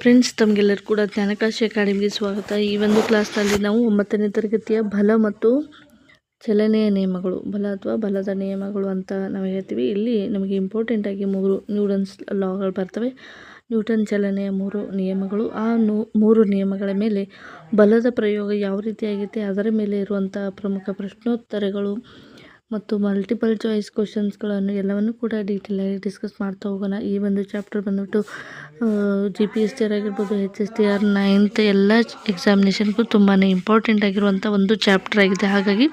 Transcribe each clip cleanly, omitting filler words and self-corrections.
Friends, ತಮಗೆಲ್ಲರೂ ಕೂಡ ಜ್ಞಾನಕಾಶಿ ಅಕಾಡೆಮಿಗೆ ಸ್ವಾಗತ. ಈ ಒಂದು ಕ್ಲಾಸ್ನಲ್ಲಿ ನಾವು 9ನೇ ತರಗತಿಯ ಬಲ ಮತ್ತು ಚಲನೆಯ ನಿಯಮಗಳು, ಬಲ ಅಥವಾ ಬಲದ ನಿಯಮಗಳು ಅಂತ ನಾವು ಹೇಳ್ತೀವಿ. ಇಲ್ಲಿ ನಮಗೆ ಇಂಪಾರ್ಟೆಂಟ್ ಆಗಿ 3 ನ್ಯೂಟನ್ಸ್ ಲಾಗಳು ಬರ್ತವೆ. ನ್ಯೂಟನ್ ಚಲನೆಯ 3 ನಿಯಮಗಳು. ಆ 3 ನಿಯಮಗಳ ಮೇಲೆ ಬಲದ ಪ್ರಯೋಗ ಯಾವ ರೀತಿಯಾಗಿದೆ, ಅದರ ಮೇಲೆ ಇರುವಂಥ ಪ್ರಮುಖ ಪ್ರಶ್ನೋತ್ತರಗಳು ಮತ್ತು ಮಲ್ಟಿಪಲ್ ಚಾಯ್ಸ್ ಕ್ವಶನ್ಸ್ಗಳನ್ನು ಎಲ್ಲವನ್ನು ಕೂಡ ಡೀಟೇಲಾಗಿ ಡಿಸ್ಕಸ್ ಮಾಡ್ತಾ ಹೋಗೋಣ. ಈ ಒಂದು ಚಾಪ್ಟರ್ ಬಂದ್ಬಿಟ್ಟು GPSR ಆಗಿರ್ಬೋದು, HSTR 9th ಎಲ್ಲ ಎಕ್ಸಾಮಿನೇಷನ್ಗೂ ತುಂಬಾ ಇಂಪಾರ್ಟೆಂಟ್ ಆಗಿರುವಂಥ ಒಂದು ಚಾಪ್ಟರ್ ಆಗಿದೆ. ಹಾಗಾಗಿ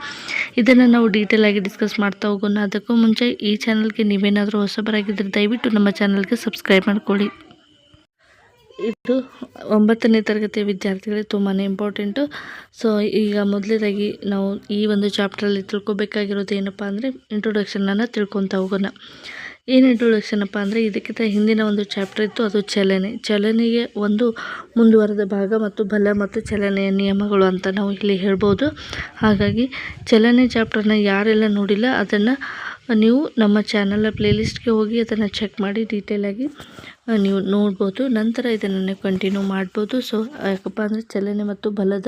ಇದನ್ನು ನಾವು ಡೀಟೇಲಾಗಿ ಡಿಸ್ಕಸ್ ಮಾಡ್ತಾ ಹೋಗೋಣ. ಅದಕ್ಕೂ ಮುಂಚೆ ಈ ಚಾನಲ್ಗೆ ನೀವೇನಾದರೂ ಹೊಸಬರಾಗಿದ್ದರೆ ದಯವಿಟ್ಟು ನಮ್ಮ ಚಾನಲ್ಗೆ ಸಬ್ಸ್ಕ್ರೈಬ್ ಮಾಡ್ಕೊಳ್ಳಿ. ಇದು 9ನೇ ತರಗತಿಯ ವಿದ್ಯಾರ್ಥಿಗಳಿಗೆ ತುಂಬಾ ಇಂಪಾರ್ಟೆಂಟು. ಸೊ ಈಗ ಮೊದಲನೇದಾಗಿ ನಾವು ಈ ಒಂದು ಚಾಪ್ಟ್ರಲ್ಲಿ ತಿಳ್ಕೊಬೇಕಾಗಿರೋದು ಏನಪ್ಪ ಅಂದರೆ ಇಂಟ್ರೊಡಕ್ಷನನ್ನು ತಿಳ್ಕೊತಾ ಹೋಗೋಣ. ಏನು ಇಂಟ್ರೊಡಕ್ಷನ್ ಅಪ್ಪ ಅಂದರೆ, ಇದಕ್ಕಿಂತ ಹಿಂದಿನ ಒಂದು ಚಾಪ್ಟರ್ ಇತ್ತು, ಅದು ಚಲನೆಗೆ ಒಂದು ಮುಂದುವರೆದ ಭಾಗ ಮತ್ತು ಬಲ ಮತ್ತು ಚಲನೆಯ ನಿಯಮಗಳು ಅಂತ ನಾವು ಇಲ್ಲಿ ಹೇಳ್ಬೋದು. ಹಾಗಾಗಿ ಚಲನೆ ಚಾಪ್ಟರ್ನ ಯಾರೆಲ್ಲ ನೋಡಿಲ್ಲ ಅದನ್ನು ನೀವು ನಮ್ಮ ಚಾನಲ್ ಪ್ಲೇಲಿಸ್ಟ್ಗೆ ಹೋಗಿ ಅದನ್ನು ಚೆಕ್ ಮಾಡಿ ಡೀಟೇಲಾಗಿ ನೀವು ನೋಡ್ಬೋದು. ನಂತರ ಇದನ್ನು ಕಂಟಿನ್ಯೂ ಮಾಡ್ಬೋದು. ಸೊ ಯಾಕಪ್ಪ ಅಂದರೆ ಚಲನೆ ಮತ್ತು ಬಲದ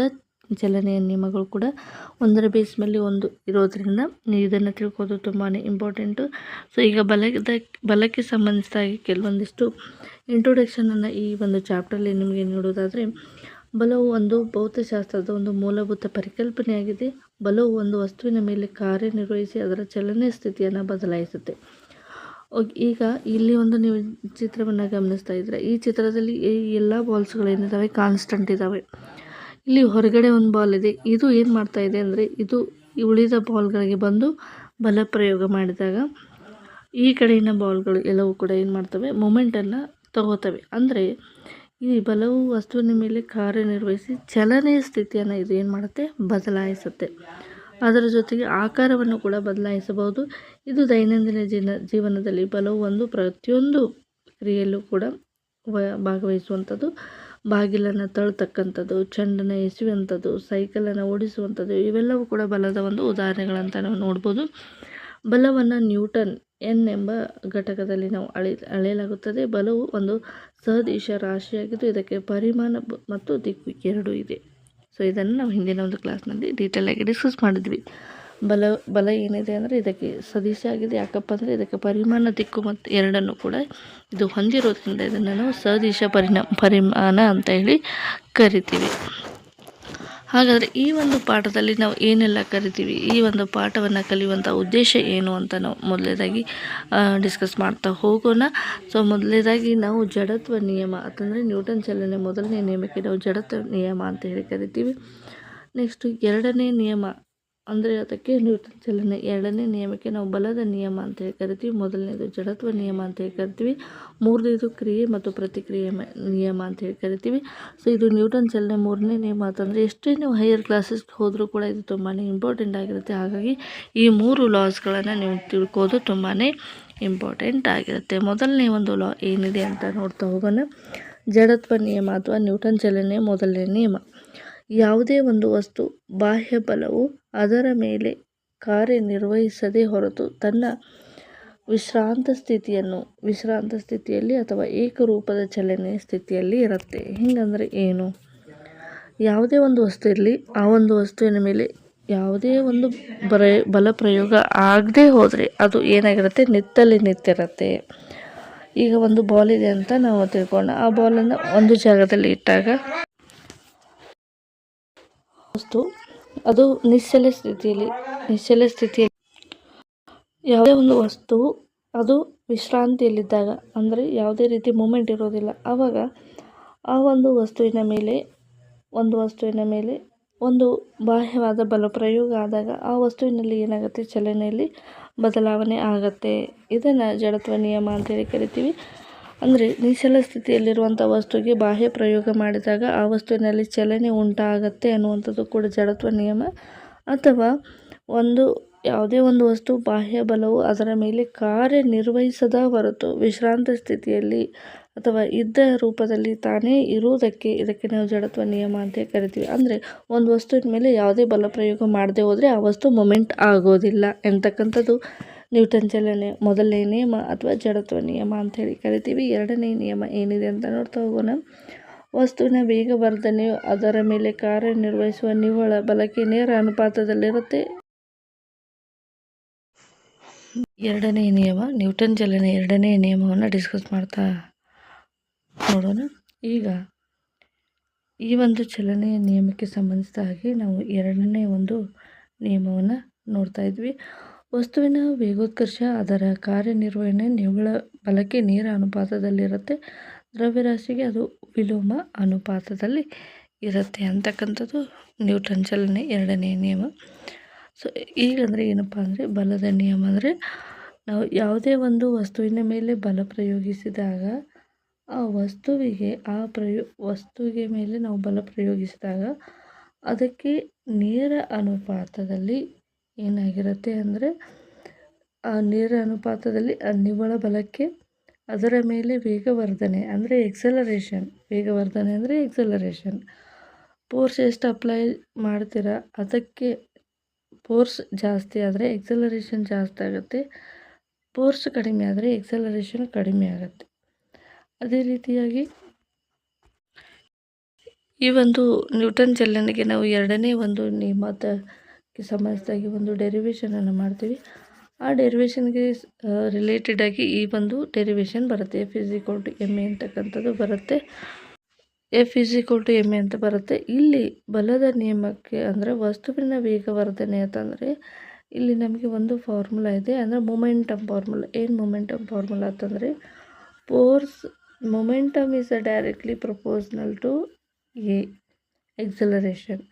ಚಲನೆಯ ನಿಯಮಗಳು ಕೂಡ ಒಂದರ ಬೇಸ್ ಮೇಲೆ ಒಂದು ಇರೋದರಿಂದ ನೀವು ಇದನ್ನು ತಿಳ್ಕೋದು ತುಂಬಾ ಇಂಪಾರ್ಟೆಂಟು. ಸೊ ಈಗ ಬಲಕ್ಕೆ ಸಂಬಂಧಿಸಿದಾಗಿ ಕೆಲವೊಂದಿಷ್ಟು ಇಂಟ್ರೊಡಕ್ಷನನ್ನು ಈ ಒಂದು ಚಾಪ್ಟರ್ಲಿ ನಿಮಗೆ ನೋಡೋದಾದರೆ, ಬಲವು ಒಂದು ಭೌತಶಾಸ್ತ್ರದ ಒಂದು ಮೂಲಭೂತ ಪರಿಕಲ್ಪನೆಯಾಗಿದೆ. ಬಲವು ಒಂದು ವಸ್ತುವಿನ ಮೇಲೆ ಕಾರ್ಯನಿರ್ವಹಿಸಿ ಅದರ ಚಲನೆಯ ಸ್ಥಿತಿಯನ್ನು ಬದಲಾಯಿಸುತ್ತೆ. ಈಗ ಇಲ್ಲಿ ಒಂದು ನೀವು ಚಿತ್ರವನ್ನು ಗಮನಿಸ್ತಾ ಇದ್ರೆ, ಈ ಚಿತ್ರದಲ್ಲಿ ಈ ಎಲ್ಲ ಬಾಲ್ಸ್ಗಳೇನಿದ್ದಾವೆ ಕಾನ್ಸ್ಟೆಂಟ್ ಇದ್ದಾವೆ. ಇಲ್ಲಿ ಹೊರಗಡೆ ಒಂದು ಬಾಲ್ ಇದೆ. ಇದು ಏನು ಮಾಡ್ತಾ ಇದೆ ಅಂದರೆ, ಇದು ಉಳಿದ ಬಾಲ್ಗಳಿಗೆ ಬಂದು ಬಲ ಪ್ರಯೋಗ ಮಾಡಿದಾಗ ಈ ಕಡೆಯಿಂದ ಬಾಲ್ಗಳು ಎಲ್ಲವೂ ಕೂಡ ಏನು ಮಾಡ್ತವೆ, ಮೊಮೆಂಟನ್ನು ತಗೋತವೆ. ಅಂದರೆ ಈ ಬಲವು ವಸ್ತುವಿನ ಮೇಲೆ ಕಾರ್ಯನಿರ್ವಹಿಸಿ ಚಲನೆಯ ಸ್ಥಿತಿಯನ್ನು ಇದು ಏನು ಮಾಡುತ್ತೆ, ಬದಲಾಯಿಸುತ್ತೆ. ಅದರ ಜೊತೆಗೆ ಆಕಾರವನ್ನು ಕೂಡ ಬದಲಾಯಿಸಬಹುದು. ಇದು ದೈನಂದಿನ ಜೀವನದಲ್ಲಿ ಬಲವು ಒಂದು ಪ್ರತಿಯೊಂದು ಕ್ರಿಯೆಯಲ್ಲೂ ಕೂಡ ಭಾಗವಹಿಸುವಂಥದ್ದು. ಬಾಗಿಲನ್ನು ತಳ್ಳತಕ್ಕಂಥದ್ದು, ಚೆಂಡನ್ನು ಎಸೆಯುವಂಥದ್ದು, ಸೈಕಲನ್ನು ಓಡಿಸುವಂಥದ್ದು, ಇವೆಲ್ಲವೂ ಕೂಡ ಬಲದ ಒಂದು ಉದಾಹರಣೆಗಳಂತ ನಾವು ನೋಡ್ಬೋದು. ಬಲವನ್ನು ನ್ಯೂಟನ್ ಎನ್ ಎಂಬ ಘಟಕದಲ್ಲಿ ನಾವು ಅಳೆಯಲಾಗುತ್ತದೆ. ಬಲವು ಒಂದು ಸಹದಿಶ ರಾಶಿಯಾಗಿದ್ದು ಇದಕ್ಕೆ ಪರಿಮಾಣ ಮತ್ತು ದಿಕ್ಕು ಎರಡೂ ಇದೆ. ಸೊ ಇದನ್ನು ನಾವು ಹಿಂದಿನ ಒಂದು ಕ್ಲಾಸ್ನಲ್ಲಿ ಡೀಟೇಲಾಗಿ ಡಿಸ್ಕಸ್ ಮಾಡಿದ್ವಿ. ಬಲ ಏನಿದೆ ಅಂದರೆ ಇದಕ್ಕೆ ಸದಿಶ ಆಗಿದೆ. ಯಾಕಪ್ಪ ಅಂದರೆ ಇದಕ್ಕೆ ಪರಿಮಾಣ, ದಿಕ್ಕು ಮತ್ತು ಎರಡನ್ನು ಕೂಡ ಇದು ಹೊಂದಿರೋದ್ರಿಂದ ಇದನ್ನು ನಾವು ಸದಿಶ ಪರಿಮಾಣ ಅಂತ ಹೇಳಿ ಕರಿತೀವಿ. ಹಾಗಾದರೆ ಈ ಒಂದು ಪಾಠದಲ್ಲಿ ನಾವು ಏನೆಲ್ಲ ಕರಿತೀವಿ, ಈ ಒಂದು ಪಾಠವನ್ನು ಕಲಿಯುವಂಥ ಉದ್ದೇಶ ಏನು ಅಂತ ನಾವು ಮೊದಲನೇದಾಗಿ ಡಿಸ್ಕಸ್ ಮಾಡ್ತಾ ಹೋಗೋಣ. ಸೊ ಮೊದಲನೇದಾಗಿ ನಾವು ಜಡತ್ವ ನಿಯಮ ಅಂತಂದರೆ ನ್ಯೂಟನ್ ಚಲನೆ ಮೊದಲನೇ ನಿಯಮಕ್ಕೆ ನಾವು ಜಡತ್ವ ನಿಯಮ ಅಂತ ಹೇಳಿ ಕರಿತೀವಿ. ನೆಕ್ಸ್ಟು ಎರಡನೇ ನಿಯಮ ಅಂದರೆ ಅದಕ್ಕೆ ನ್ಯೂಟನ್ ಚಲನೆ, ಎರಡನೇ ನಿಯಮಕ್ಕೆ ನಾವು ಬಲದ ನಿಯಮ ಅಂತ ಹೇಳಿ ಕರಿತೀವಿ. ಮೊದಲನೇದು ಜಡತ್ವ ನಿಯಮ ಅಂತ ಹೇಳಿ ಕರಿತೀವಿ. ಮೂರನೇದು ಕ್ರಿಯೆ ಮತ್ತು ಪ್ರತಿಕ್ರಿಯೆ ನಿಯಮ ಅಂತ ಹೇಳಿ ಕರಿತೀವಿ. ಸೊ ಇದು ನ್ಯೂಟನ್ ಚಲನೆ ಮೂರನೇ ನಿಯಮ ಅಂತಂದರೆ ಎಷ್ಟೇ ನೀವು ಹೈಯರ್ ಕ್ಲಾಸಸ್ಗೆ ಹೋದರೂ ಕೂಡ ಇದು ತುಂಬಾ ಇಂಪಾರ್ಟೆಂಟ್ ಆಗಿರುತ್ತೆ. ಹಾಗಾಗಿ ಈ 3 ಲಾಸ್ಗಳನ್ನು ನೀವು ತಿಳ್ಕೋದು ತುಂಬಾ ಇಂಪಾರ್ಟೆಂಟ್ ಆಗಿರುತ್ತೆ. ಮೊದಲನೇ ಒಂದು ಲಾ ಏನಿದೆ ಅಂತ ನೋಡ್ತಾ ಹೋಗೋಣ. ಜಡತ್ವ ನಿಯಮ ಅಥವಾ ನ್ಯೂಟನ್ ಚಲನೆಯ ಮೊದಲನೇ ನಿಯಮ. ಯಾವುದೇ ಒಂದು ವಸ್ತು ಬಾಹ್ಯ ಬಲವು ಅದರ ಮೇಲೆ ಕಾರ್ಯನಿರ್ವಹಿಸದೇ ಹೊರತು ತನ್ನ ವಿಶ್ರಾಂತ ಸ್ಥಿತಿಯಲ್ಲಿ ಅಥವಾ ಏಕರೂಪದ ಚಲನೆಯ ಸ್ಥಿತಿಯಲ್ಲಿ ಇರುತ್ತೆ. ಹಿಂಗಂದರೆ ಏನು? ಯಾವುದೇ ಒಂದು ವಸ್ತು ಇರಲಿ, ಆ ಒಂದು ವಸ್ತುವಿನ ಮೇಲೆ ಯಾವುದೇ ಒಂದು ಬಲ ಪ್ರಯೋಗ ಆಗದೆ ಹೋದರೆ ಅದು ಏನಾಗಿರುತ್ತೆ, ನಿಂತಿರುತ್ತೆ. ಈಗ ಒಂದು ಬಾಲ್ ಇದೆ ಅಂತ ನಾವು ತಿಳ್ಕೊಂಡ, ಆ ಬಾಲನ್ನು ಒಂದು ಜಾಗದಲ್ಲಿ ಇಟ್ಟಾಗ ವಸ್ತು ಅದು ನಿಶ್ಚಲ ಸ್ಥಿತಿಯಲ್ಲಿ ಯಾವುದೇ ಒಂದು ವಸ್ತು ಅದು ವಿಶ್ರಾಂತಿಯಲ್ಲಿದ್ದಾಗ, ಅಂದರೆ ಯಾವುದೇ ರೀತಿ ಮೂಮೆಂಟ್ ಇರೋದಿಲ್ಲ, ಆವಾಗ ಆ ಒಂದು ವಸ್ತುವಿನ ಮೇಲೆ ಒಂದು ಬಾಹ್ಯವಾದ ಬಲ ಪ್ರಯೋಗ ಆದಾಗ ಆ ವಸ್ತುವಿನಲ್ಲಿ ಏನಾಗುತ್ತೆ, ಚಲನೆಯಲ್ಲಿ ಬದಲಾವಣೆ ಆಗುತ್ತೆ. ಇದನ್ನು ಜಡತ್ವ ನಿಯಮ ಅಂತೇಳಿ ಕರಿತೀವಿ. ಅಂದರೆ ನಿಶ್ಚಲ ಸ್ಥಿತಿಯಲ್ಲಿರುವಂಥ ವಸ್ತುವಿಗೆ ಬಾಹ್ಯ ಪ್ರಯೋಗ ಮಾಡಿದಾಗ ಆ ವಸ್ತುವಿನಲ್ಲಿ ಚಲನೆ ಉಂಟಾಗತ್ತೆ ಅನ್ನುವಂಥದ್ದು ಕೂಡ ಜಡತ್ವ ನಿಯಮ. ಅಥವಾ ಯಾವುದೇ ಒಂದು ವಸ್ತು ಬಾಹ್ಯ ಬಲವು ಅದರ ಮೇಲೆ ಕಾರ್ಯನಿರ್ವಹಿಸದ ಹೊರತು ವಿಶ್ರಾಂತ ಸ್ಥಿತಿಯಲ್ಲಿ ಅಥವಾ ಇದ್ದ ರೂಪದಲ್ಲಿ ತಾನೇ ಇದಕ್ಕೆ ನಾವು ಜಡತ್ವ ನಿಯಮ ಅಂತ ಕರಿತೀವಿ. ಅಂದರೆ ಒಂದು ವಸ್ತುವಿನ ಮೇಲೆ ಯಾವುದೇ ಬಲ ಪ್ರಯೋಗ ಮಾಡದೆ ಹೋದರೆ ಆ ವಸ್ತು ಮೊಮೆಂಟ್ ಆಗೋದಿಲ್ಲ ಎಂತಕ್ಕಂಥದ್ದು ನ್ಯೂಟನ್ ಚಲನೆ ಮೊದಲನೇ ನಿಯಮ ಅಥವಾ ಜಡತ್ವ ನಿಯಮ ಅಂಥೇಳಿ ಕರಿತೀವಿ. ಎರಡನೇ ನಿಯಮ ಏನಿದೆ ಅಂತ ನೋಡ್ತಾ ಹೋಗೋಣ. ವಸ್ತುವಿನ ವೇಗವರ್ಧನೆಯು ಅದರ ಮೇಲೆ ಕಾರ್ಯನಿರ್ವಹಿಸುವ ನಿವ್ವಳ ಬಲಕ್ಕೆ ನೇರ ಅನುಪಾತದಲ್ಲಿರುತ್ತೆ. ಎರಡನೇ ನಿಯಮ ನ್ಯೂಟನ್ ಚಲನೆ ಎರಡನೇ ನಿಯಮವನ್ನು ಡಿಸ್ಕಸ್ ಮಾಡ್ತಾ ನೋಡೋಣ. ಈಗ ಈ ಒಂದು ಚಲನೆಯ ನಿಯಮಕ್ಕೆ ಸಂಬಂಧಿಸಿದ ಹಾಗೆ ನಾವು ಎರಡನೇ ಒಂದು ನಿಯಮವನ್ನು ನೋಡ್ತಾ ಇದ್ವಿ. ವಸ್ತುವಿನ ವೇಗೋತ್ಕರ್ಷ ಅದರ ಕಾರ್ಯನಿರ್ವಹಣೆ ನಿವ್ವಳ ಬಲಕ್ಕೆ ನೇರ ಅನುಪಾತದಲ್ಲಿರುತ್ತೆ. ದ್ರವ್ಯರಾಶಿಗೆ ಅದು ವಿಲೋಮ ಅನುಪಾತದಲ್ಲಿ ಇರುತ್ತೆ ಅಂತಕ್ಕಂಥದ್ದು ನ್ಯೂಟನ್ ಚಲನೆ ಎರಡನೇ ನಿಯಮ. ಸೊ ಈಗಂದರೆ ಏನಪ್ಪ ಅಂದರೆ ಬಲದ ನಿಯಮ ಅಂದರೆ ನಾವು ಯಾವುದೇ ಒಂದು ವಸ್ತುವಿನ ಮೇಲೆ ಬಲ ಪ್ರಯೋಗಿಸಿದಾಗ ಆ ವಸ್ತುವಿಗೆ ಮೇಲೆ ನಾವು ಬಲ ಪ್ರಯೋಗಿಸಿದಾಗ ಅದಕ್ಕೆ ನೇರ ಅನುಪಾತದಲ್ಲಿ ಏನಾಗಿರುತ್ತೆ ಅಂದರೆ ಆ ನೇರ ಅನುಪಾತದಲ್ಲಿ ಆ ನಿವ್ವಳ ಬಲಕ್ಕೆ ಅದರ ಮೇಲೆ ವೇಗವರ್ಧನೆ ಅಂದರೆ ಎಕ್ಸಲರೇಷನ್, ವೇಗವರ್ಧನೆ ಅಂದರೆ ಎಕ್ಸಲರೇಷನ್, ಫೋರ್ಸ್ ಎಷ್ಟು ಅಪ್ಲೈ ಮಾಡ್ತೀರಾ ಅದಕ್ಕೆ ಫೋರ್ಸ್ ಜಾಸ್ತಿ ಆದರೆ ಎಕ್ಸಲರೇಷನ್ ಜಾಸ್ತಿ ಆಗುತ್ತೆ, ಫೋರ್ಸ್ ಕಡಿಮೆ ಆದರೆ ಎಕ್ಸಲರೇಷನ್ ಕಡಿಮೆ ಆಗುತ್ತೆ. ಅದೇ ರೀತಿಯಾಗಿ ಈ ಒಂದು ನ್ಯೂಟನ್ ಚಲನೆಗೆ ನಾವು ಎರಡನೇ ಒಂದು ನಿಯಮಕ್ಕೆ ಸಂಬಂಧಿಸಿದಾಗಿ ಒಂದು ಡೆರಿವೇಷನನ್ನು ಮಾಡ್ತೀವಿ. ಆ ಡೆರಿವೇಷನ್ಗೆ ರಿಲೇಟೆಡ್ ಆಗಿ ಈ ಒಂದು ಡೆರಿವೇಷನ್ ಬರುತ್ತೆ. F is equal to M A ಅಂತಕ್ಕಂಥದ್ದು ಬರುತ್ತೆ. F is equal to M A ಅಂತ ಬರುತ್ತೆ. ಇಲ್ಲಿ ಬಲದ ನಿಯಮಕ್ಕೆ ಅಂದರೆ ವಸ್ತುವಿನ ವೇಗವರ್ಧನೆ ಅಂತಂದರೆ ಇಲ್ಲಿ ನಮಗೆ ಒಂದು ಫಾರ್ಮುಲಾ ಇದೆ, ಅಂದರೆ ಮೊಮೆಂಟಮ್ ಫಾರ್ಮುಲಾ. ಏನು ಮೊಮೆಂಟಮ್ ಫಾರ್ಮುಲಾ ಅಂತಂದರೆ momentum is directly proportional to a acceleration.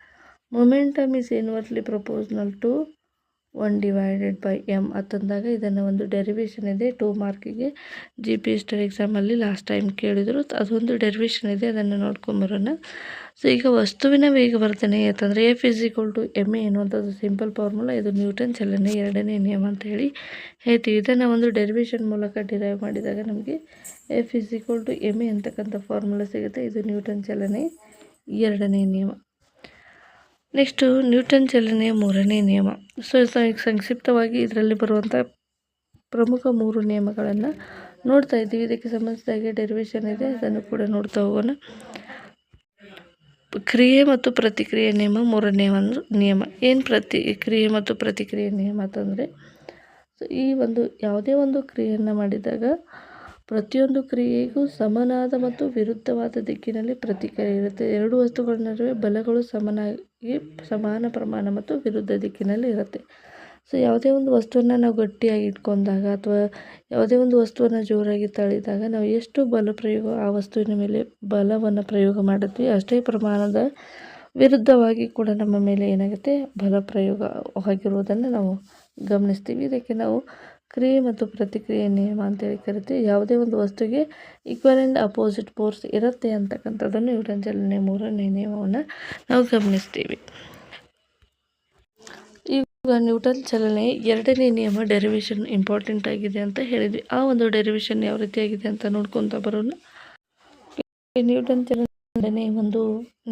Momentum is inversely proportional to 1/m ಅಂತಂದಾಗ ಇದನ್ನು ಒಂದು ಡೆರಿವೇಷನ್ ಇದೆ. 2 ಮಾರ್ಕಿಗೆ GP ಹಿಸ್ಟರಿ ಎಕ್ಸಾಮಲ್ಲಿ ಲಾಸ್ಟ್ ಟೈಮ್ ಕೇಳಿದರು. ಅದೊಂದು ಡೆರಿವೇಷನ್ ಇದೆ, ಅದನ್ನು ನೋಡ್ಕೊಂಬರೋಣ. ಸೊ ಈಗ ವಸ್ತುವಿನ ವೇಗವರ್ಧನೆ ಅಂತಂದರೆ F is equal to M A ಎನ್ನುವಂಥದ್ದು ಸಿಂಪಲ್ ಫಾರ್ಮುಲಾ. ಇದು ನ್ಯೂಟನ್ ಚಲನೆ ಎರಡನೇ ನಿಯಮ ಅಂತ ಹೇಳಿ ಹೇಳ್ತೀವಿ. ಇದನ್ನು ಒಂದು ಡೆರಿವೇಷನ್ ಮೂಲಕ ಡಿರೈವ್ ಮಾಡಿದಾಗ ನಮಗೆ F is equal to M A ಅಂತಕ್ಕಂಥ ಫಾರ್ಮುಲಾ ಸಿಗುತ್ತೆ. ಇದು ನ್ಯೂಟನ್ ಚಲನೆ ಎರಡನೇ ನಿಯಮ. ನೆಕ್ಸ್ಟು ನ್ಯೂಟನ್ ಚಲನೆಯ ಮೂರನೇ ನಿಯಮ. ಸೊ ಸಂಕ್ಷಿಪ್ತವಾಗಿ ಇದರಲ್ಲಿ ಬರುವಂಥ ಪ್ರಮುಖ 3 ನಿಯಮಗಳನ್ನು ನೋಡ್ತಾ ಇದ್ದೀವಿ. ಇದಕ್ಕೆ ಸಂಬಂಧಿಸಿದಾಗೆ ಡೆರಿವೇಷನ್ ಇದೆ, ಅದನ್ನು ಕೂಡ ನೋಡ್ತಾ ಹೋಗೋಣ. ಕ್ರಿಯೆ ಮತ್ತು ಪ್ರತಿಕ್ರಿಯೆ ನಿಯಮ ಮೂರನೇ ಒಂದು ನಿಯಮ. ಏನು ಕ್ರಿಯೆ ಮತ್ತು ಪ್ರತಿಕ್ರಿಯೆ ನಿಯಮ ಅಂತಂದರೆ ಸೊ ಈ ಒಂದು ಯಾವುದೇ ಒಂದು ಕ್ರಿಯೆಯನ್ನು ಮಾಡಿದಾಗ ಪ್ರತಿಯೊಂದು ಕ್ರಿಯೆಗೂ ಸಮನಾದ ಮತ್ತು ವಿರುದ್ಧವಾದ ದಿಕ್ಕಿನಲ್ಲಿ ಪ್ರತಿಕ್ರಿಯೆ ಇರುತ್ತೆ. ಎರಡು ವಸ್ತುಗಳ ನಡುವೆ ಬಲಗಳು ಸಮಾನ ಪ್ರಮಾಣ ಮತ್ತು ವಿರುದ್ಧ ದಿಕ್ಕಿನಲ್ಲಿ ಇರುತ್ತೆ. ಸೊ ಯಾವುದೇ ಒಂದು ವಸ್ತುವನ್ನು ನಾವು ಗಟ್ಟಿಯಾಗಿ ಇಟ್ಕೊಂಡಾಗ ಅಥವಾ ಯಾವುದೇ ಒಂದು ವಸ್ತುವನ್ನು ಜೋರಾಗಿ ತಳ್ಳಿದಾಗ ನಾವು ಎಷ್ಟು ಆ ವಸ್ತುವಿನ ಮೇಲೆ ಬಲವನ್ನು ಪ್ರಯೋಗ ಮಾಡುತ್ತೀವಿ ಅಷ್ಟೇ ಪ್ರಮಾಣದ ವಿರುದ್ಧವಾಗಿ ಕೂಡ ನಮ್ಮ ಮೇಲೆ ಏನಾಗುತ್ತೆ ಬಲ ಪ್ರಯೋಗ ಆಗಿರುವುದನ್ನು ನಾವು ಗಮನಿಸ್ತೀವಿ. ಇದಕ್ಕೆ ನಾವು ಕ್ರಿಯೆ ಮತ್ತು ಪ್ರತಿಕ್ರಿಯೆ ನಿಯಮ ಅಂತೇಳಿ ಕರಿತೀವಿ. ಯಾವುದೇ ಒಂದು ವಸ್ತುವಿಗೆ ಈಕ್ವಲ್ ಆ್ಯಂಡ್ ಅಪೋಸಿಟ್ ಫೋರ್ಸ್ ಇರುತ್ತೆ ಅಂತಕ್ಕಂಥದ್ದನ್ನು ನ್ಯೂಟನ್ ಚಲನೆ ಮೂರನೇ ನಿಯಮವನ್ನು ನಾವು ಗಮನಿಸ್ತೀವಿ. ಈಗ ನ್ಯೂಟನ್ ಚಲನೆ ಎರಡನೇ ನಿಯಮ ಡೆರಿವೇಷನ್ ಇಂಪಾರ್ಟೆಂಟ್ ಆಗಿದೆ ಅಂತ ಹೇಳಿದ್ವಿ. ಆ ಒಂದು ಡೆರಿವೇಷನ್ ಯಾವ ರೀತಿಯಾಗಿದೆ ಅಂತ ನೋಡ್ಕೊತ ಬರೋಣ. ನ್ಯೂಟನ್ ಚಲನೆ ಒಂದು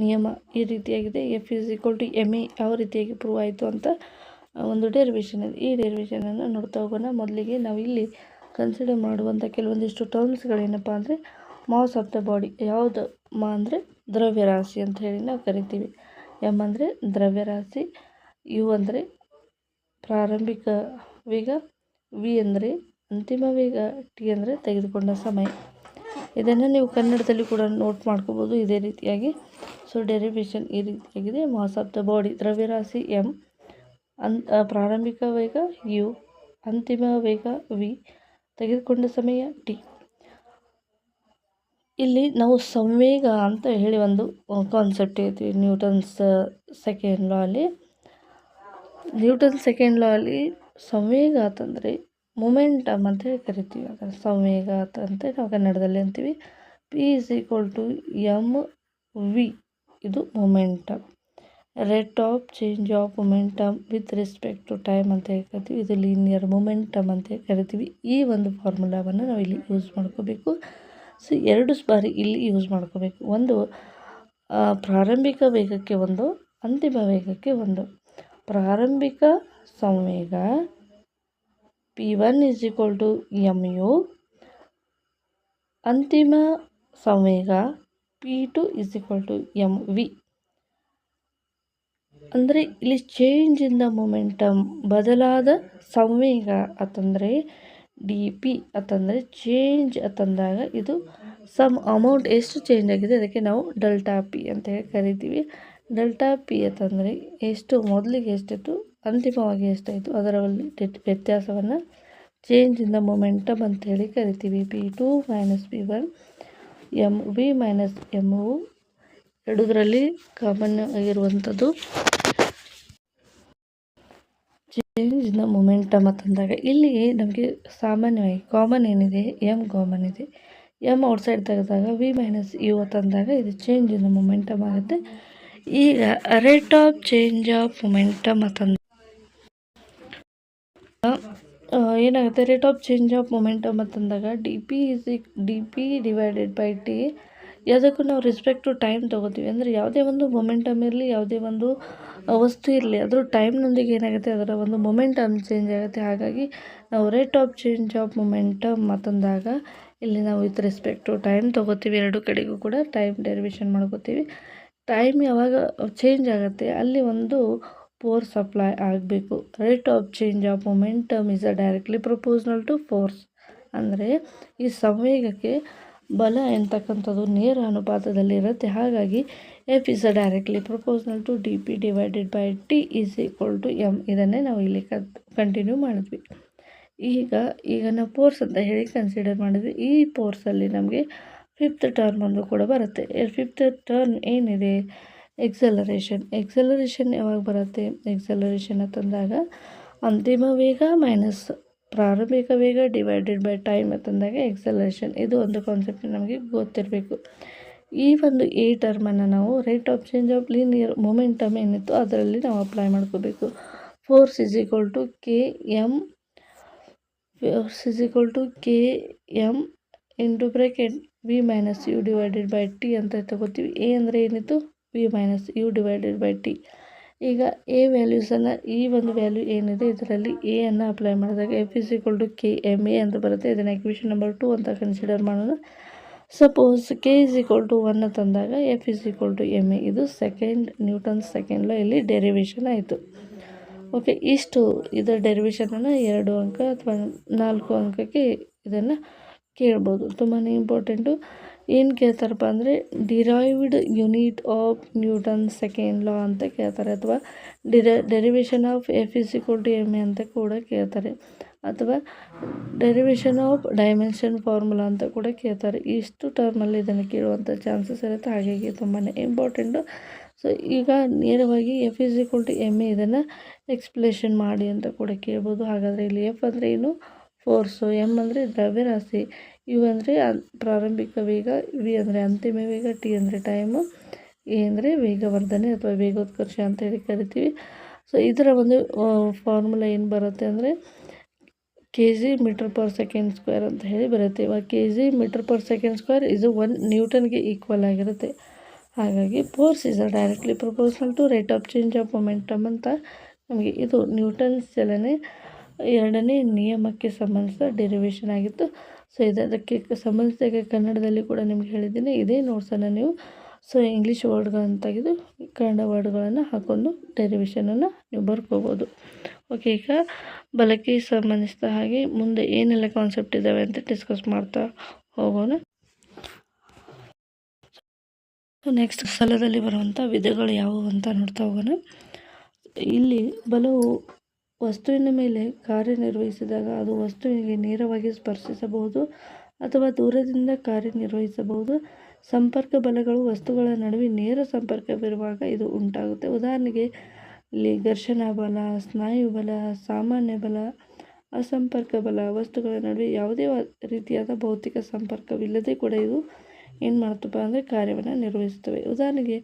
ನಿಯಮ ಈ ರೀತಿಯಾಗಿದೆ. F is equal to M A ಯಾವ ರೀತಿಯಾಗಿ ಪ್ರೂವ್ ಆಯಿತು ಅಂತ ಒಂದು ಡೆರಿವೇಷನ್ ಇದೆ. ಈ ಡೆರಿವೇಷನನ್ನು ನೋಡ್ತಾ ಹೋಗೋಣ. ಮೊದಲಿಗೆ ನಾವು ಇಲ್ಲಿ ಕನ್ಸಿಡರ್ ಮಾಡುವಂಥ ಕೆಲವೊಂದಿಷ್ಟು ಟರ್ಮ್ಸ್ಗಳೇನಪ್ಪ ಅಂದರೆ ಮಾಸ್ ಆಫ್ ದ ಬಾಡಿ. ಯಾವುದು ಅಂದರೆ ದ್ರವ್ಯರಾಶಿ ಅಂತ ಹೇಳಿ ನಾವು ಕರಿತೀವಿ. ಎಮ್ ಅಂದರೆ ದ್ರವ್ಯರಾಶಿ, ಯು ಅಂದರೆ ಪ್ರಾರಂಭಿಕ ವೇಗ, ವಿ ಅಂದರೆ ಅಂತಿಮ ವೇಗ, ಟಿ ಅಂದರೆ ತೆಗೆದುಕೊಂಡ ಸಮಯ. ಇದನ್ನು ನೀವು ಕನ್ನಡದಲ್ಲಿ ಕೂಡ ನೋಟ್ ಮಾಡ್ಕೋಬೋದು ಇದೇ ರೀತಿಯಾಗಿ. ಸೊ ಡೆರಿವೇಷನ್ ಈ ರೀತಿಯಾಗಿದೆ. ಮಾಸ್ ಆಫ್ ದ ಬಾಡಿ ದ್ರವ್ಯರಾಶಿ ಎಮ್, ಪ್ರಾರಂಭಿಕ ವೇಗ ಯು, ಅಂತಿಮ ವೇಗ ವಿ, ತೆಗೆದುಕೊಂಡ ಸಮಯ ಟಿ. ಇಲ್ಲಿ ನಾವು ಸಂವೇಗ ಅಂತ ಹೇಳಿ ಒಂದು ಕಾನ್ಸೆಪ್ಟ್ ಹೇಳ್ತೀವಿ ನ್ಯೂಟನ್ಸ್ ಸೆಕೆಂಡ್ ಲಾ ಅಲ್ಲಿ. ನ್ಯೂಟನ್ ಸೆಕೆಂಡ್ ಲಾ ಅಲ್ಲಿ ಸಂವೇಗ ಅಂತಂದರೆ ಮೊಮೆಂಟಮ್ ಅಂತ ಹೇಳಿ ಕರಿತೀವಿ. ಅದರ ಸಂವೇಗ ಅಂತ ನಾವು ಕನ್ನಡದಲ್ಲಿ ಅಂತೀವಿ. P is equal to M V, ಇದು momentum. Rate of change of momentum with respect to time ಅಂತ ಕರಿತೀವಿ. ಇದು ಲೀನಿಯರ್ ಮೊಮೆಂಟಮ್ ಅಂತ ಕರಿತೀವಿ. ಈ ಒಂದು ಫಾರ್ಮುಲಾವನ್ನು ನಾವು ಇಲ್ಲಿ ಯೂಸ್ ಮಾಡ್ಕೋಬೇಕು. ಸೊ 2 ಬಾರಿ ಇಲ್ಲಿ ಯೂಸ್ ಮಾಡ್ಕೋಬೇಕು. ಒಂದು ಪ್ರಾರಂಭಿಕ ವೇಗಕ್ಕೆ ಒಂದು, ಅಂತಿಮ ವೇಗಕ್ಕೆ ಒಂದು. ಪ್ರಾರಂಭಿಕ ಸಂವೇಗ P1 is equal to mu. ಅಂತಿಮ ಸಂವೇಗ P2 is equal to mv. ಅಂದರೆ ಇಲ್ಲಿ ಚೇಂಜ್ ಇನ್ ದ ಮೊಮೆಂಟಮ್, ಬದಲಾದ ಸಂವೇಗ ಅಂತಂದರೆ ಡಿ ಪಿ ಅಂತಂದರೆ ಚೇಂಜ್ ಅಂತಂದಾಗ ಇದು ಸಮ್ ಅಮೌಂಟ್ ಎಷ್ಟು ಚೇಂಜ್ ಆಗಿದೆ ಅದಕ್ಕೆ ನಾವು ಡೆಲ್ಟಾ ಪಿ ಅಂತ ಹೇಳಿ ಕರಿತೀವಿ. ಡೆಲ್ಟಾ ಪಿ ಅಂತಂದರೆ ಎಷ್ಟು ಮೊದಲಿಗೆ ಎಷ್ಟಿತ್ತು ಅಂತಿಮವಾಗಿ ಎಷ್ಟಾಯಿತು ಅದರ ವ್ಯತ್ಯಾಸವನ್ನು ಚೇಂಜ್ ಇನ್ ದ ಮೊಮೆಂಟಮ್ ಅಂತೇಳಿ ಕರಿತೀವಿ. P2 minus P1 M V minus M O ಎರಡರಲ್ಲಿ ಕಾಮನ್ ಆಗಿರುವಂಥದ್ದು ಚೇಂಜ್ ಇನ್ ದ ಮೊಮೆಂಟಮ್ ಅಂತಂದಾಗ ಇಲ್ಲಿ ನಮಗೆ ಸಾಮಾನ್ಯವಾಗಿ ಕಾಮನ್ ಏನಿದೆ ಎಮ್ ಕಾಮನ್ ಇದೆ. ಎಮ್ ಔಟ್ಸೈಡ್ ತೆಗೆದಾಗ ವಿ ಮೈನಸ್ ಯು ಅಂತಂದಾಗ ಇದು ಚೇಂಜ್ ಇನ್ ದ ಮೊಮೆಂಟಮ್ ಆಗುತ್ತೆ. ಈಗ rate of change of momentum ಅಂತಂದ ಏನಾಗುತ್ತೆ, rate of change of momentum ಅಂತಂದಾಗ D P divided by T. ಯಾವುದಕ್ಕೂ ನಾವು ರೆಸ್ಪೆಕ್ಟ್ ಟು ಟೈಮ್ ತೊಗೋತೀವಿ. ಅಂದರೆ ಯಾವುದೇ ಒಂದು ಮೊಮೆಂಟಮ್ ಇರಲಿ, ಯಾವುದೇ ಒಂದು ವಸ್ತು ಇರಲಿ, ಅದರ ಟೈಮ್ನೊಂದಿಗೆ ಏನಾಗುತ್ತೆ ಅದರ ಒಂದು ಮೊಮೆಂಟಮ್ ಚೇಂಜ್ ಆಗುತ್ತೆ. ಹಾಗಾಗಿ ನಾವು rate of change of momentum ಅಂತಂದಾಗ ಇಲ್ಲಿ ನಾವು ವಿತ್ ರೆಸ್ಪೆಕ್ಟ್ ಟು ಟೈಮ್ ತೊಗೋತೀವಿ. ಎರಡು ಕಡೆಗೂ ಕೂಡ ಟೈಮ್ ಡೆರಿವೇಷನ್ ಮಾಡ್ಕೋತೀವಿ. ಟೈಮ್ ಯಾವಾಗ ಚೇಂಜ್ ಆಗುತ್ತೆ ಅಲ್ಲಿ ಒಂದು ಫೋರ್ಸ್ ಅಪ್ಲೈ ಆಗಬೇಕು. Rate of change of momentum is directly proportional to force. ಅಂದರೆ ಈ ಸಂವೇಗಕ್ಕೆ ಬಲ ಎಂತಕ್ಕಂಥದ್ದು ನೇರ ಅನುಪಾತದಲ್ಲಿರುತ್ತೆ. ಹಾಗಾಗಿ F is directly proportional to D P divided by T is equal to M. ಇದನ್ನೇ ನಾವು ಇಲ್ಲಿ ಕಂಟಿನ್ಯೂ ಮಾಡಿದ್ವಿ. ಈಗ ನಾವು ಫೋರ್ಸ್ ಅಂತ ಹೇಳಿ ಕನ್ಸಿಡರ್ ಮಾಡಿದ್ವಿ. ಈ ಫೋರ್ಸಲ್ಲಿ ನಮಗೆ ಫಿಫ್ತ್ ಟರ್ಮ್ ಒಂದು ಕೂಡ ಬರುತ್ತೆ. ಫಿಫ್ತ್ ಟರ್ಮ್ ಏನಿದೆ, ಎಕ್ಸಲರೇಷನ್ ಯಾವಾಗ ಬರುತ್ತೆ? ಎಕ್ಸಲರೇಷನ್ ಅಂತಂದಾಗ ಅಂತಿಮ ವೇಗ ಮೈನಸ್ ಪ್ರಾರಂಭಿಕ ವೇಗ ಡಿವೈಡೆಡ್ ಬೈ ಟೈಮ್ ಅಂತಂದಾಗ ಎಕ್ಸಲರೇಷನ್. ಇದು ಒಂದು ಕಾನ್ಸೆಪ್ಟ್ ನಮಗೆ ಗೊತ್ತಿರಬೇಕು. ಈ ಒಂದು ಎ ಟರ್ಮನ್ನು ನಾವು rate of change of linear momentum ಏನಿತ್ತು ಅದರಲ್ಲಿ ನಾವು ಅಪ್ಲೈ ಮಾಡ್ಕೋಬೇಕು. Force is equal to K M into bracket V minus U divided by T ಅಂತ ತಗೋತೀವಿ. ಎ ಅಂದರೆ ಏನಿತ್ತು? V minus U divided by T. ಈಗ ಎ ವ್ಯಾಲ್ಯೂಸನ್ನು, ಈ ಒಂದು ವ್ಯಾಲ್ಯೂ ಏನಿದೆ ಇದರಲ್ಲಿ ಎ ಅನ್ನು ಅಪ್ಲೈ ಮಾಡಿದಾಗ F is equal to K M A ಅಂತ ಬರುತ್ತೆ. ಇದನ್ನು ಇಕ್ವೇಷನ್ ನಂಬರ್ 2 ಅಂತ ಕನ್ಸಿಡರ್ ಮಾಡೋಣ. Suppose K is equal to 1 ತಂದಾಗ F is equal to M A. ಇದು ನ್ಯೂಟನ್ ಸೆಕೆಂಡ್ ಲಾ ಇಲ್ಲಿ ಡೆರಿವೇಷನ್ ಆಯಿತು. ಓಕೆ, ಇಷ್ಟು ಇದರ ಡೆರಿವೇಷನನ್ನು 2 ಅಂಕ ಅಥವಾ 4 ಅಂಕಕ್ಕೆ ಇದನ್ನು ಕೇಳ್ಬೋದು. ತುಂಬಾ ಇಂಪಾರ್ಟೆಂಟು. ಏನು ಕೇಳ್ತಾರಪ್ಪ ಅಂದರೆ derived unit of Newton second law ಅಂತ ಕೇಳ್ತಾರೆ, ಅಥವಾ derivation of F is equal to M A ಅಂತ ಕೂಡ ಕೇಳ್ತಾರೆ, ಅಥವಾ ಡೆರಿವೇಷನ್ ಆಫ್ ಡೈಮೆನ್ಷನ್ ಫಾರ್ಮುಲಾ ಅಂತ ಕೂಡ ಕೇಳ್ತಾರೆ. ಇಷ್ಟು ಟರ್ಮಲ್ಲಿ ಇದನ್ನು ಕೇಳುವಂಥ ಚಾನ್ಸಸ್ ಇರುತ್ತೆ. ಹಾಗಾಗಿ ತುಂಬಾ ಇಂಪಾರ್ಟೆಂಟು. ಸೊ ಈಗ ನೇರವಾಗಿ F is equal to M A ಇದನ್ನು ಎಕ್ಸ್ಪ್ಲೇಷನ್ ಮಾಡಿ ಅಂತ ಕೂಡ ಕೇಳ್ಬೋದು. ಹಾಗಾದರೆ ಇಲ್ಲಿ ಎಫ್ ಅಂದರೆ ಏನು? ಫೋರ್ಸು. ಎಮ್ ಅಂದರೆ ದ್ರವ್ಯರಾಶಿ. ಯು ಅಂದರೆ ಪ್ರಾರಂಭಿಕ ವೇಗ, ವಿ ಅಂದರೆ ಅಂತಿಮ ವೇಗ, ಟಿ ಅಂದರೆ ಟೈಮು, ಎ ಅಂದರೆ ವೇಗವರ್ಧನೆ ಅಥವಾ ವೇಗೋತ್ಕರ್ಷ ಅಂತ ಹೇಳಿ ಕರಿತೀವಿ. ಸೊ ಇದರ ಒಂದು ಫಾರ್ಮುಲಾ ಏನು ಬರುತ್ತೆ ಅಂದರೆ kg metre per second square ಅಂತ ಹೇಳಿ ಬರುತ್ತೆ. ಇವಾಗ kg metre per second square ಇದು 1 ನ್ಯೂಟನ್ಗೆ ಈಕ್ವಲ್ ಆಗಿರುತ್ತೆ. ಹಾಗಾಗಿ force is directly proportional to rate of change of momentum ಅಂತ ನಮಗೆ ಇದು ನ್ಯೂಟನ್ಸ್ ಚಲನೆ 2ನೇ ನಿಯಮಕ್ಕೆ ಸಂಬಂಧಿಸಿದ ಡೆರಿವೇಷನ್ ಆಗಿತ್ತು. ಸೊ ಇದಕ್ಕೆ ಸಂಬಂಧಿಸಿದ ಕನ್ನಡದಲ್ಲಿ ಕೂಡ ನಿಮ್ಗೆ ಹೇಳಿದ್ದೀನಿ. ಇದೇ ನೋಟ್ಸನ್ನು ನೀವು ಇಂಗ್ಲೀಷ್ ವರ್ಡ್ಗಳನ್ನು ತೆಗೆದು ಕನ್ನಡ ವರ್ಡ್ಗಳನ್ನು ಹಾಕೊಂಡು ಡೆರಿವೇಷನನ್ನು ನೀವು ಬರ್ಕೋಬೋದು. ಓಕೆ, ಈಗ ಬಲಕ್ಕೆ ಸಂಬಂಧಿಸಿದ ಹಾಗೆ ಮುಂದೆ ಏನೆಲ್ಲ ಕಾನ್ಸೆಪ್ಟ್ ಇದ್ದಾವೆ ಅಂತ ಡಿಸ್ಕಸ್ ಮಾಡ್ತಾ ಹೋಗೋಣ. ನೆಕ್ಸ್ಟ್ ಸ್ಥಳದಲ್ಲಿ ಬರುವಂಥ ವಿಧಗಳು ಯಾವುವು ಅಂತ ನೋಡ್ತಾ ಹೋಗೋಣ. ಇಲ್ಲಿ ಬಲವು ವಸ್ತುವಿನ ಮೇಲೆ ಕಾರ್ಯನಿರ್ವಹಿಸಿದಾಗ ಅದು ವಸ್ತುವಿಗೆ ನೇರವಾಗಿ ಸ್ಪರ್ಶಿಸಬಹುದು ಅಥವಾ ದೂರದಿಂದ ಕಾರ್ಯನಿರ್ವಹಿಸಬಹುದು. ಸಂಪರ್ಕ ಬಲಗಳು ವಸ್ತುಗಳ ನಡುವೆ ನೇರ ಸಂಪರ್ಕವಿರುವಾಗ ಇದು ಉಂಟಾಗುತ್ತೆ. ಉದಾಹರಣೆಗೆ ಇಲ್ಲಿ ಘರ್ಷಣಾ ಬಲ, ಸ್ನಾಯು ಬಲ, ಸಾಮಾನ್ಯ ಬಲ, ಅಸಂಪರ್ಕ ಬಲ. ವಸ್ತುಗಳ ನಡುವೆ ಯಾವುದೇ ರೀತಿಯಾದ ಭೌತಿಕ ಸಂಪರ್ಕವಿಲ್ಲದೆ ಕೂಡ ಇದು ಏನು ಮಾಡ್ತಪ್ಪ ಅಂದರೆ ಕಾರ್ಯವನ್ನು ನಿರ್ವಹಿಸ್ತವೆ. ಉದಾಹರಣೆಗೆ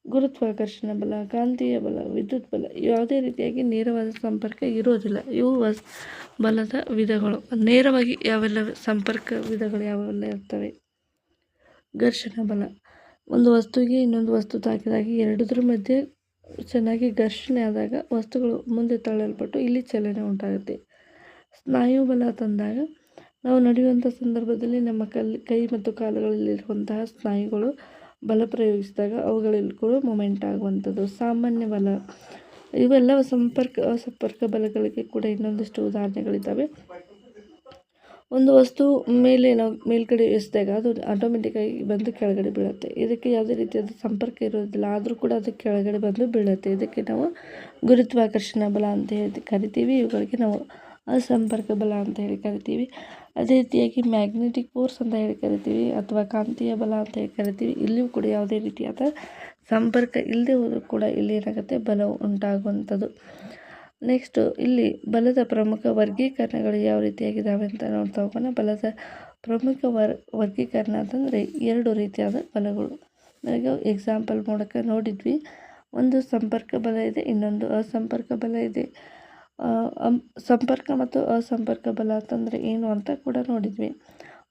ಗುರುತ್ವಾಕರ್ಷಣ ಬಲ, ಕಾಂತೀಯ ಬಲ, ವಿದ್ಯುತ್ ಬಲ ಯಾವುದೇ ರೀತಿಯಾಗಿ ನೇರವಾದ ಸಂಪರ್ಕ ಇರೋದಿಲ್ಲ. ಇವು ಬಲದ ವಿಧಗಳು. ನೇರವಾಗಿ ಯಾವೆಲ್ಲ ಸಂಪರ್ಕ ವಿಧಗಳು ಯಾವೆಲ್ಲ ಇರ್ತವೆ? ಘರ್ಷಣಾ ಬಲ, ಒಂದು ವಸ್ತುವಿಗೆ ಇನ್ನೊಂದು ವಸ್ತು ತಾಕಿದಾಗ ಎರಡರ ಮಧ್ಯೆ ಚೆನ್ನಾಗಿ ಘರ್ಷಣೆ ಆದಾಗ ವಸ್ತುಗಳು ಮುಂದೆ ತಳ್ಳಲ್ಪಟ್ಟು ಇಲ್ಲಿ ಚಲನೆ ಉಂಟಾಗುತ್ತೆ. ಸ್ನಾಯು ಬಲ ತಂದಾಗ ನಾವು ನಡೆಯುವಂಥ ಸಂದರ್ಭದಲ್ಲಿ ನಮ್ಮ ಕೈ ಮತ್ತು ಕಾಲುಗಳಲ್ಲಿರುವಂತಹ ಸ್ನಾಯುಗಳು ಬಲ ಪ್ರಯೋಗಿಸಿದಾಗ ಅವುಗಳಲ್ಲಿ ಕೂಡ ಮೂಮೆಂಟ್ ಆಗುವಂಥದ್ದು. ಸಾಮಾನ್ಯ ಬಲ ಇವೆಲ್ಲ ಅಸಂಪರ್ಕ ಬಲಗಳಿಗೆ ಕೂಡ ಇನ್ನೊಂದಿಷ್ಟು ಉದಾಹರಣೆಗಳಿದ್ದಾವೆ. ಒಂದು ವಸ್ತು ಮೇಲೆ ನಾವು ಮೇಲ್ಗಡೆ ಎಸೆದಾಗ ಅದು ಆಟೋಮೆಟಿಕ್ಕಾಗಿ ಬಂದು ಕೆಳಗಡೆ ಬೀಳುತ್ತೆ. ಇದಕ್ಕೆ ಯಾವುದೇ ರೀತಿಯಾದ ಸಂಪರ್ಕ ಇರೋದಿಲ್ಲ, ಆದರೂ ಕೂಡ ಅದು ಕೆಳಗಡೆ ಬಂದು ಬೀಳುತ್ತೆ. ಇದಕ್ಕೆ ನಾವು ಗುರುತ್ವಾಕರ್ಷಣ ಬಲ ಅಂತ ಹೇಳಿ ಕರಿತೀವಿ. ಇವುಗಳಿಗೆ ನಾವು ಅಸಂಪರ್ಕ ಬಲ ಅಂತ ಹೇಳಿ ಕರಿತೀವಿ. ಅದೇ ರೀತಿಯಾಗಿ ಮ್ಯಾಗ್ನೆಟಿಕ್ ಫೋರ್ಸ್ ಅಂತ ಹೇಳಿ ಕರಿತೀವಿ ಅಥವಾ ಕಾಂತೀಯ ಬಲ ಅಂತ ಹೇಳಿ ಕರಿತೀವಿ. ಇಲ್ಲಿಯೂ ಕೂಡ ಯಾವುದೇ ರೀತಿಯಾದ ಸಂಪರ್ಕ ಇಲ್ಲದೆ ಹೋದರೂ ಕೂಡ ಇಲ್ಲಿ ಏನಾಗುತ್ತೆ, ಬಲವು ಉಂಟಾಗುವಂಥದ್ದು. ನೆಕ್ಸ್ಟು ಇಲ್ಲಿ ಬಲದ ಪ್ರಮುಖ ವರ್ಗೀಕರಣಗಳು ಯಾವ ರೀತಿಯಾಗಿದ್ದಾವೆ ಅಂತ ನೋಡ್ತಾ ಹೋಗೋಣ. ಬಲದ ಪ್ರಮುಖ ವರ್ಗೀಕರಣ ಅಂತಂದರೆ 2 ರೀತಿಯಾದ ಬಲಗಳು. ನನಗೆ ಎಕ್ಸಾಂಪಲ್ ಮೂಲಕ ನೋಡಿದ್ವಿ. ಒಂದು ಸಂಪರ್ಕ ಬಲ ಇದೆ, ಇನ್ನೊಂದು ಅಸಂಪರ್ಕ ಬಲ ಇದೆ. ಸಂಪರ್ಕ ಮತ್ತು ಅಸಂಪರ್ಕ ಬಲ ಅಂತಂದರೆ ಏನು ಅಂತ ಕೂಡ ನೋಡಿದ್ವಿ.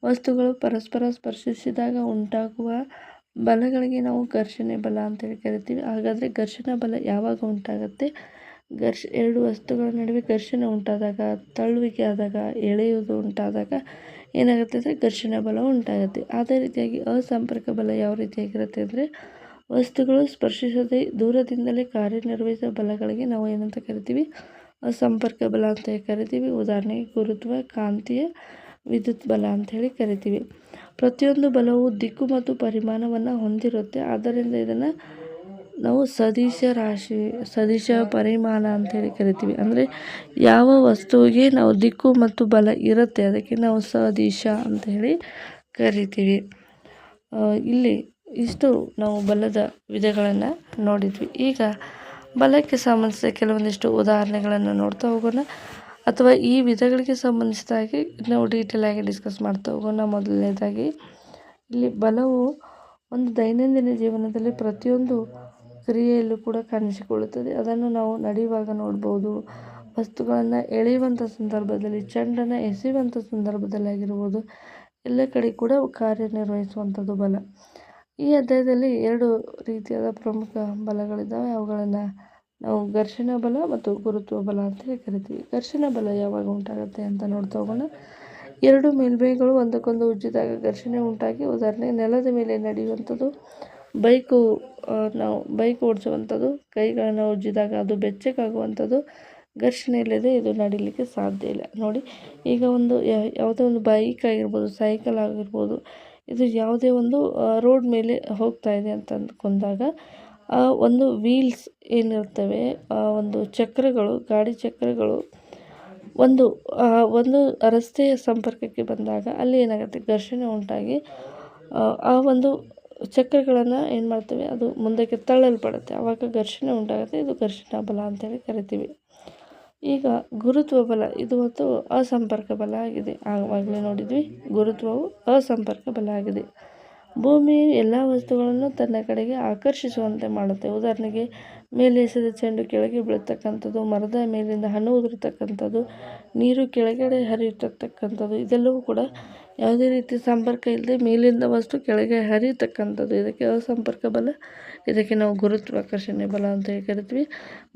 ವಸ್ತುಗಳು ಪರಸ್ಪರ ಸ್ಪರ್ಶಿಸಿದಾಗ ಉಂಟಾಗುವ ಬಲಗಳಿಗೆ ನಾವು ಘರ್ಷಣೆ ಬಲ ಅಂತೇಳಿ ಕರಿತೀವಿ. ಹಾಗಾದರೆ ಘರ್ಷಣಾ ಬಲ ಯಾವಾಗ ಉಂಟಾಗುತ್ತೆ? ಎರಡು ವಸ್ತುಗಳ ನಡುವೆ ಘರ್ಷಣೆ ಉಂಟಾದಾಗ, ತಳ್ಳುವಿಕೆ ಆದಾಗ, ಎಳೆಯುವುದು ಉಂಟಾದಾಗ ಏನಾಗುತ್ತೆ ಅಂದರೆ ಘರ್ಷಣಾ ಬಲ ಉಂಟಾಗುತ್ತೆ. ಅದೇ ರೀತಿಯಾಗಿ ಅಸಂಪರ್ಕ ಬಲ ಯಾವ ರೀತಿಯಾಗಿರುತ್ತೆ ಅಂದರೆ ವಸ್ತುಗಳು ಸ್ಪರ್ಶಿಸದೆ ದೂರದಿಂದಲೇ ಕಾರ್ಯನಿರ್ವಹಿಸುವ ಬಲಗಳಿಗೆ ನಾವು ಏನಂತ ಕರಿತೀವಿ, ಅಸಂಪರ್ಕ ಬಲ ಅಂತ ಕರಿತೀವಿ. ಉದಾಹರಣೆಗೆ ಗುರುತ್ವ, ಕಾಂತೀಯ, ವಿದ್ಯುತ್ ಬಲ ಅಂತ ಹೇಳಿ ಕರಿತೀವಿ. ಪ್ರತಿಯೊಂದು ಬಲವು ದಿಕ್ಕು ಮತ್ತು ಪರಿಮಾಣವನ್ನು ಹೊಂದಿರುತ್ತೆ. ಆದ್ದರಿಂದ ಇದನ್ನು ನಾವು ಸದಿಶ ಪರಿಮಾಣ ಅಂತೇಳಿ ಕರಿತೀವಿ. ಅಂದರೆ ಯಾವ ವಸ್ತುವಿಗೆ ನಾವು ದಿಕ್ಕು ಮತ್ತು ಬಲ ಇರುತ್ತೆ ಅದಕ್ಕೆ ನಾವು ಸದಿಶ ಅಂತ ಹೇಳಿ ಕರಿತೀವಿ. ಇಲ್ಲಿ ಇಷ್ಟು ನಾವು ಬಲದ ವಿಧಗಳನ್ನು ನೋಡಿದ್ವಿ. ಈಗ ಬಲಕ್ಕೆ ಸಂಬಂಧಿಸಿದ ಕೆಲವೊಂದಿಷ್ಟು ಉದಾಹರಣೆಗಳನ್ನು ನೋಡ್ತಾ ಹೋಗೋಣ, ಅಥವಾ ಈ ವಿಧಗಳಿಗೆ ಸಂಬಂಧಿಸಿದ ಹಾಗೆ ನಾವು ಡೀಟೇಲ್ ಆಗಿ ಡಿಸ್ಕಸ್ ಮಾಡ್ತಾ ಹೋಗೋಣ. ಮೊದಲನೇದಾಗಿ ಇಲ್ಲಿ ಬಲವು ಒಂದು ದೈನಂದಿನ ಜೀವನದಲ್ಲಿ ಪ್ರತಿಯೊಂದು ಕ್ರಿಯೆಯಲ್ಲೂ ಕೂಡ ಕಾಣಿಸಿಕೊಳ್ಳುತ್ತದೆ. ಅದನ್ನು ನಾವು ನಡೆಯುವಾಗ ನೋಡ್ಬೋದು, ವಸ್ತುಗಳನ್ನು ಎಳೆಯುವಂಥ ಸಂದರ್ಭದಲ್ಲಿ, ಚೆಂಡನ್ನು ಎಸೆಯುವಂಥ ಸಂದರ್ಭದಲ್ಲಿ ಆಗಿರ್ಬೋದು, ಎಲ್ಲ ಕಡೆ ಕೂಡ ಕಾರ್ಯನಿರ್ವಹಿಸುವಂಥದ್ದು ಬಲ. ಈ ಅಧ್ಯಾಯದಲ್ಲಿ 2 ರೀತಿಯಾದ ಪ್ರಮುಖ ಬಲಗಳಿದ್ದಾವೆ. ಅವುಗಳನ್ನು ನಾವು ಘರ್ಷಣಾ ಬಲ ಮತ್ತು ಗುರುತ್ವ ಬಲ ಅಂತೇಳಿ ಕರಿತೀವಿ. ಘರ್ಷಣಾ ಬಲ ಯಾವಾಗ ಉಂಟಾಗುತ್ತೆ ಅಂತ ನೋಡ್ತಾ ಹೋಗೋಣ. 2 ಮೇಲ್ಮೈಗಳು ಒಂದಕ್ಕೊಂದು ಉಜ್ಜಿದಾಗ ಘರ್ಷಣೆ ಉಂಟಾಗಿ, ಉದಾಹರಣೆಗೆ ನೆಲದ ಮೇಲೆ ನಡೆಯುವಂಥದ್ದು, ನಾವು ಬೈಕ್ ಓಡಿಸುವಂಥದ್ದು, ಕೈಗಳನ್ನು ಉಜ್ಜಿದಾಗ ಅದು ಬೆಚ್ಚಗಾಗುವಂಥದ್ದು. ಘರ್ಷಣೆ ಇಲ್ಲದೆ ಇದು ನಡೀಲಿಕ್ಕೆ ಸಾಧ್ಯ ಇಲ್ಲ. ನೋಡಿ, ಈಗ ಯಾವುದೇ ಒಂದು ಬೈಕ್ ಆಗಿರ್ಬೋದು, ಸೈಕಲ್ ಆಗಿರ್ಬೋದು, ಇದು ಯಾವುದೇ ಒಂದು ರೋಡ್ ಮೇಲೆ ಹೋಗ್ತಾ ಇದೆ ಅಂತ ಅಂದ್ಕೊಂಡಾಗ ಒಂದು ವೀಲ್ಸ್ ಏನಿರ್ತವೆ, ಒಂದು ಚಕ್ರಗಳು, ಗಾಡಿ ಚಕ್ರಗಳು ಒಂದು ರಸ್ತೆಯ ಸಂಪರ್ಕಕ್ಕೆ ಬಂದಾಗ ಅಲ್ಲಿ ಏನಾಗುತ್ತೆ, ಘರ್ಷಣೆ ಉಂಟಾಗಿ ಆ ಒಂದು ಚಕ್ರಗಳನ್ನು ಏನು ಮಾಡ್ತೇವೆ, ಅದು ಮುಂದಕ್ಕೆ ತಳ್ಳಲ್ಪಡುತ್ತೆ. ಆವಾಗ ಘರ್ಷಣೆ ಉಂಟಾಗುತ್ತೆ. ಇದು ಘರ್ಷಣಾ ಬಲ ಅಂತೇಳಿ ಕರಿತೀವಿ. ಈಗ ಗುರುತ್ವ ಬಲ, ಇದು ಒಂದು ಅಸಂಪರ್ಕ ಬಲ ಆಗಿದೆ. ಆವಾಗಲೇ ನೋಡಿದ್ವಿ, ಗುರುತ್ವವು ಅಸಂಪರ್ಕ ಬಲ ಆಗಿದೆ. ಭೂಮಿಯು ಎಲ್ಲ ವಸ್ತುಗಳನ್ನು ತನ್ನ ಕಡೆಗೆ ಆಕರ್ಷಿಸುವಂತೆ ಮಾಡುತ್ತೆ. ಉದಾಹರಣೆಗೆ ಮೇಲೆ ಎಸೆದ ಚೆಂಡು ಕೆಳಗೆ ಬೀಳತಕ್ಕಂಥದ್ದು, ಮರದ ಮೇಲಿಂದ ಹಣ್ಣು ಉದುರತಕ್ಕಂಥದ್ದು, ನೀರು ಕೆಳಗಡೆ ಹರಿಯತಕ್ಕಂಥದ್ದು, ಇದೆಲ್ಲವೂ ಕೂಡ ಯಾವುದೇ ರೀತಿ ಸಂಪರ್ಕ ಇಲ್ಲದೆ ಮೇಲಿಂದ ವಸ್ತು ಕೆಳಗೆ ಹರಿಯತಕ್ಕಂಥದ್ದು. ಇದಕ್ಕೆ ಅಸಂಪರ್ಕ ಬಲ, ಇದಕ್ಕೆ ನಾವು ಗುರುತ್ವಾಕರ್ಷಣೆ ಬಲ ಅಂತ ಹೇಳಿ ಕರಿತೀವಿ.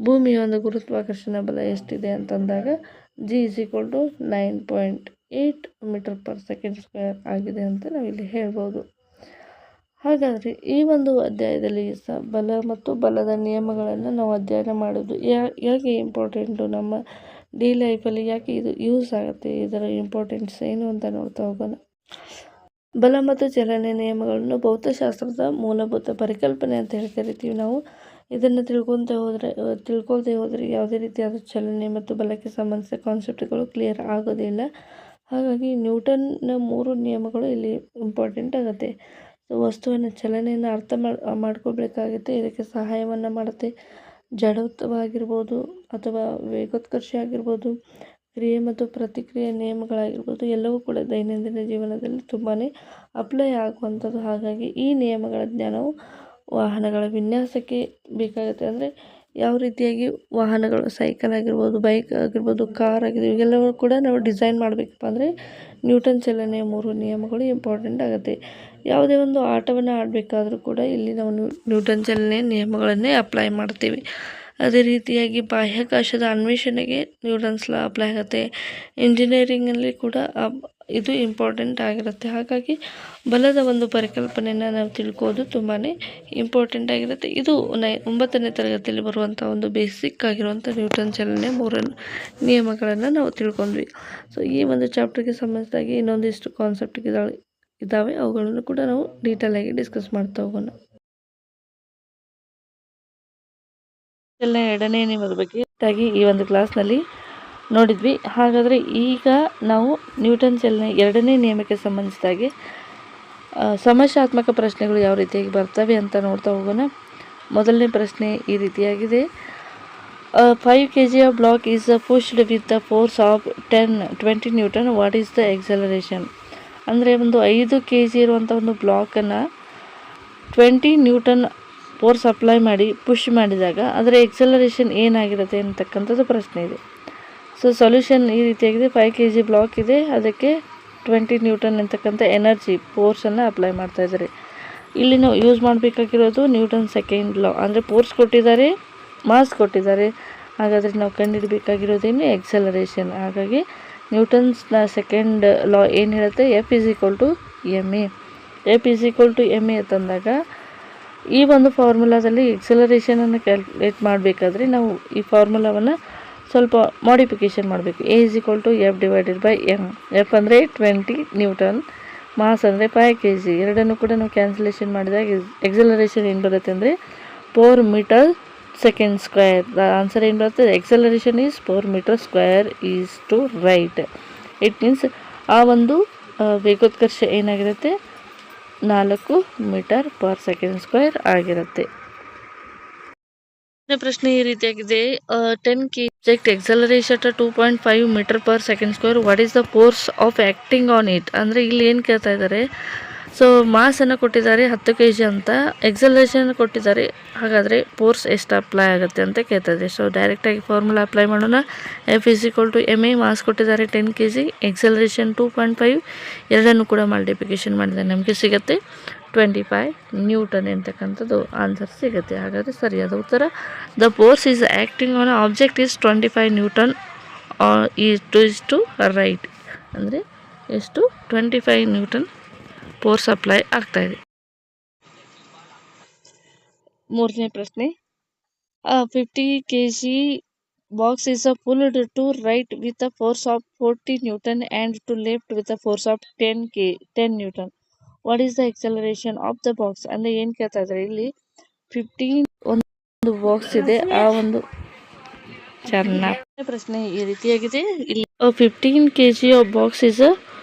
ಭೂಮಿಯ ಒಂದು ಗುರುತ್ವಾಕರ್ಷಣೆ ಬಲ ಎಷ್ಟಿದೆ ಅಂತಂದಾಗ G = 9.8 m/s² ಆಗಿದೆ ಅಂತ ನಾವಿಲ್ಲಿ ಹೇಳ್ಬೋದು. ಹಾಗಾದರೆ ಈ ಒಂದು ಅಧ್ಯಾಯದಲ್ಲಿ ಬಲ ಮತ್ತು ಬಲದ ನಿಯಮಗಳನ್ನು ನಾವು ಅಧ್ಯಯನ ಮಾಡೋದು ಯಾಕೆ ಇಂಪಾರ್ಟೆಂಟು, ನಮ್ಮ ಡೇ ಲೈಫಲ್ಲಿ ಯಾಕೆ ಇದು ಯೂಸ್ ಆಗುತ್ತೆ, ಇದರ ಇಂಪಾರ್ಟೆನ್ಸ್ ಏನು ಅಂತ ನೋಡ್ತಾ ಹೋಗೋಣ. ಬಲ ಮತ್ತು ಚಲನೆ ನಿಯಮಗಳನ್ನು ಭೌತಶಾಸ್ತ್ರದ ಮೂಲಭೂತ ಪರಿಕಲ್ಪನೆ ಅಂತ ಹೇಳಿ ಕರಿತೀವಿ ನಾವು. ಇದನ್ನು ತಿಳ್ಕೊಳ್ದೆ ಹೋದರೆ ಯಾವುದೇ ರೀತಿಯಾದ ಚಲನೆ ಮತ್ತು ಬಲಕ್ಕೆ ಸಂಬಂಧಿಸಿದ ಕಾನ್ಸೆಪ್ಟ್ಗಳು ಕ್ಲಿಯರ್ ಆಗೋದಿಲ್ಲ. ಹಾಗಾಗಿ ನ್ಯೂಟನ್ನ 3 ನಿಯಮಗಳು ಇಲ್ಲಿ ಇಂಪಾರ್ಟೆಂಟ್ ಆಗುತ್ತೆ. ವಸ್ತುವಿನ ಚಲನೆಯನ್ನು ಅರ್ಥ ಮಾಡ್ಕೊಳ್ಬೇಕಾಗುತ್ತೆ. ಇದಕ್ಕೆ ಸಹಾಯವನ್ನು ಮಾಡುತ್ತೆ. ಜಡತ್ವವಾಗಿರ್ಬೋದು ಅಥವಾ ವೇಗೋತ್ಕರ್ಷ ಆಗಿರ್ಬೋದು, ಕ್ರಿಯೆ ಮತ್ತು ಪ್ರತಿಕ್ರಿಯೆ ನಿಯಮಗಳಾಗಿರ್ಬೋದು, ಎಲ್ಲವೂ ಕೂಡ ದೈನಂದಿನ ಜೀವನದಲ್ಲಿ ತುಂಬಾ ಅಪ್ಲೈ ಆಗುವಂಥದ್ದು. ಹಾಗಾಗಿ ಈ ನಿಯಮಗಳ ಜ್ಞಾನವು ವಾಹನಗಳ ವಿನ್ಯಾಸಕ್ಕೆ ಬೇಕಾಗುತ್ತೆ. ಅಂದರೆ ಯಾವ ರೀತಿಯಾಗಿ ವಾಹನಗಳು, ಸೈಕಲ್ ಆಗಿರ್ಬೋದು, ಬೈಕ್ ಆಗಿರ್ಬೋದು, ಕಾರ್ ಆಗಿರ್ಬೋದು, ಇವೆಲ್ಲವೂ ಕೂಡ ನಾವು ಡಿಸೈನ್ ಮಾಡಬೇಕಪ್ಪ ಅಂದರೆ ನ್ಯೂಟನ್ ಚಲನೆಯ 3 ನಿಯಮಗಳು ಇಂಪಾರ್ಟೆಂಟ್ ಆಗುತ್ತೆ. ಯಾವುದೇ ಒಂದು ಆಟವನ್ನು ಆಡಬೇಕಾದ್ರೂ ಕೂಡ ಇಲ್ಲಿ ನಾವು ನ್ಯೂಟನ್ ಚಲನೆಯ ನಿಯಮಗಳನ್ನೇ ಅಪ್ಲೈ ಮಾಡ್ತೀವಿ. ಅದೇ ರೀತಿಯಾಗಿ ಬಾಹ್ಯಾಕಾಶದ ಅನ್ವೇಷಣೆಗೆ ನ್ಯೂಟನ್ಸ್ ಲಾ ಅಪ್ಲೈ ಆಗುತ್ತೆ. ಇಂಜಿನಿಯರಿಂಗಲ್ಲಿ ಕೂಡ ಇದು ಇಂಪಾರ್ಟೆಂಟ್ ಆಗಿರುತ್ತೆ. ಹಾಗಾಗಿ ಬಲದ ಒಂದು ಪರಿಕಲ್ಪನೆಯನ್ನು ನಾವು ತಿಳ್ಕೋದು ತುಂಬಾ ಇಂಪಾರ್ಟೆಂಟ್ ಆಗಿರುತ್ತೆ. ಇದು 9ನೇ ತರಗತಿಯಲ್ಲಿ ಬರುವಂಥ ಒಂದು ಬೇಸಿಕ್ ಆಗಿರುವಂಥ ನ್ಯೂಟನ್ ಚಲನೆ 3 ನಿಯಮಗಳನ್ನು ನಾವು ತಿಳ್ಕೊಂಡ್ವಿ. ಸೊ ಈ ಒಂದು ಚಾಪ್ಟರ್ಗೆ ಸಂಬಂಧಿಸಿದಾಗಿ ಇನ್ನೊಂದಿಷ್ಟು ಕಾನ್ಸೆಪ್ಟ್ ಇದ್ದಾವೆ, ಅವುಗಳನ್ನು ಕೂಡ ನಾವು ಡೀಟೇಲಾಗಿ ಡಿಸ್ಕಸ್ ಮಾಡ್ತಾ ಹೋಗೋಣ. ಎರಡನೇ ನಿಯಮದ ಬಗ್ಗೆ ಈ ಒಂದು ಕ್ಲಾಸ್ನಲ್ಲಿ ನೋಡಿದ್ವಿ. ಹಾಗಾದರೆ ಈಗ ನಾವು ನ್ಯೂಟನ್ ಚಲನೆ 2ನೇ ನಿಯಮಕ್ಕೆ ಸಂಬಂಧಿಸಿದಾಗೆ ಸಮಸ್ಯಾತ್ಮಕ ಪ್ರಶ್ನೆಗಳು ಯಾವ ರೀತಿಯಾಗಿ ಬರ್ತವೆ ಅಂತ ನೋಡ್ತಾ ಹೋಗೋಣ. ಮೊದಲನೇ ಪ್ರಶ್ನೆ ಈ ರೀತಿಯಾಗಿದೆ. 5 kg block is pushed with the force of 20 newton. What is the acceleration? ಅಂದರೆ ಒಂದು 5 kg ಇರುವಂಥ ಒಂದು ಬ್ಲಾಕನ್ನು 20 ನ್ಯೂಟನ್ ಫೋರ್ಸ್ ಅಪ್ಲೈ ಮಾಡಿ ಪುಷ್ ಮಾಡಿದಾಗ ಅದರ ಎಕ್ಸಲರೇಷನ್ ಏನಾಗಿರುತ್ತೆ ಅಂತಕ್ಕಂಥದ್ದು ಪ್ರಶ್ನೆ ಇದೆ. ಸೊ ಸೊಲ್ಯೂಷನ್ ಈ ರೀತಿಯಾಗಿದೆ. 5 kg ಬ್ಲಾಕ್ ಇದೆ, ಅದಕ್ಕೆ 20 ನ್ಯೂಟನ್ ಅಂತಕ್ಕಂಥ ಎನರ್ಜಿ ಫೋರ್ಸನ್ನು ಅಪ್ಲೈ ಮಾಡ್ತಾ ಇದ್ದಾರೆ. ಇಲ್ಲಿ ನಾವು ಯೂಸ್ ಮಾಡಬೇಕಾಗಿರೋದು ನ್ಯೂಟನ್ ಸೆಕೆಂಡ್ ಲಾ. ಅಂದರೆ ಫೋರ್ಸ್ ಕೊಟ್ಟಿದ್ದಾರೆ, ಮಾಸ್ ಕೊಟ್ಟಿದ್ದಾರೆ, ಹಾಗಾದರೆ ನಾವು ಕಂಡುಹಿಡಬೇಕಾಗಿರೋದೇನು? ಎಕ್ಸಲರೇಷನ್. ಹಾಗಾಗಿ ನ್ಯೂಟನ್ಸ್ನ ಸೆಕೆಂಡ್ ಲಾ ಏನು ಹೇಳುತ್ತೆ? F = ma. F = ma ತಂದಾಗ ಈ ಒಂದು ಫಾರ್ಮುಲಾದಲ್ಲಿ ಎಕ್ಸಲರೇಷನನ್ನು ಕ್ಯಾಲ್ಕುಲೇಟ್ ಮಾಡಬೇಕಾದ್ರೆ ನಾವು ಈ ಫಾರ್ಮುಲಾವನ್ನು ಸ್ವಲ್ಪ ಮಾಡಿಫಿಕೇಷನ್ ಮಾಡಬೇಕು. A = F/m. F ಅಂದರೆ 20 ನ್ಯೂಟನ್, ಮಾಸ್ ಅಂದರೆ 5 kg. ಎರಡನ್ನೂ ಕೂಡ ನಾವು ಕ್ಯಾನ್ಸಲೇಷನ್ ಮಾಡಿದಾಗ ಎಕ್ಸಲರೇಷನ್ ಏನು ಬರುತ್ತೆ ಅಂದರೆ 4 ಮೀಟರ್ ಸೆಕೆಂಡ್ ಸ್ಕ್ವೇರ್. ಆನ್ಸರ್ ಏನು ಬರುತ್ತೆ? Acceleration is 4 metre square is to right. It means ಆ ಒಂದು ವೇಗೋತ್ಕರ್ಷ ಏನಾಗಿರುತ್ತೆ? 4 ಮೀಟರ್ ಪರ್ ಸೆಕೆಂಡ್ ಸ್ಕ್ವೇರ್ ಆಗಿರುತ್ತೆ. ಪ್ರಶ್ನೆ ಈ ರೀತಿಯಾಗಿದೆ. 10 kg object accelerates at 2.5 metre per second square. What is the force of acting on it? ಅಂದರೆ ಇಲ್ಲಿ ಏನು ಕೇಳ್ತಾ ಇದ್ದಾರೆ? ಸೊ ಮಾಸನ್ನು ಕೊಟ್ಟಿದ್ದಾರೆ 10 kg ಅಂತ, ಎಕ್ಸಲರೇಷನ್ ಕೊಟ್ಟಿದ್ದಾರೆ, ಹಾಗಾದರೆ ಫೋರ್ಸ್ ಎಷ್ಟು ಅಪ್ಲೈ ಆಗುತ್ತೆ ಅಂತ ಕೇಳ್ತಾ ಇದೆ. ಸೊ ಡೈರೆಕ್ಟಾಗಿ ಫಾರ್ಮುಲಾ ಅಪ್ಲೈ ಮಾಡೋಣ. F = ma. ಮಾಸ್ ಕೊಟ್ಟಿದ್ದಾರೆ 10 kg, ಎಕ್ಸಲರೇಷನ್ 2.5, ಎರಡನ್ನು ಕೂಡ ಮಲ್ಟಿಪ್ಲಿಕೇಶನ್ ಮಾಡಿದರೆ ನಮಗೆ ಸಿಗುತ್ತೆ 25 ನ್ಯೂಟನ್ ಅಂತಕ್ಕಂಥದ್ದು ಆನ್ಸರ್ ಸಿಗುತ್ತೆ. ಹಾಗಾದರೆ ಸರಿಯಾದ ಉತ್ತರ the force is acting on object is 25 newton is to right. ಅಂದರೆ ಎಷ್ಟು? 25 ನ್ಯೂಟನ್ ಫೋರ್ಸ್ ಅಪ್ಲೈ ಆಗ್ತಾಯಿದೆ. ಮೂರನೇ ಪ್ರಶ್ನೆ. 50 kg box is pulled to right with a force of 40 newton and to left with a force of 10 newton. What is the acceleration of the box? ಅಂದರೆ ಏನು ಕೇಳ್ತಾ ಇದ್ದಾರೆ ಇಲ್ಲಿ? 15 ಒಂದು ಬಾಕ್ಸ್ ಇದೆ, ಆ ಒಂದು ಪ್ರಶ್ನೆ ಈ ರೀತಿಯಾಗಿದೆ. ಇಲ್ಲಿ 15 kg of box is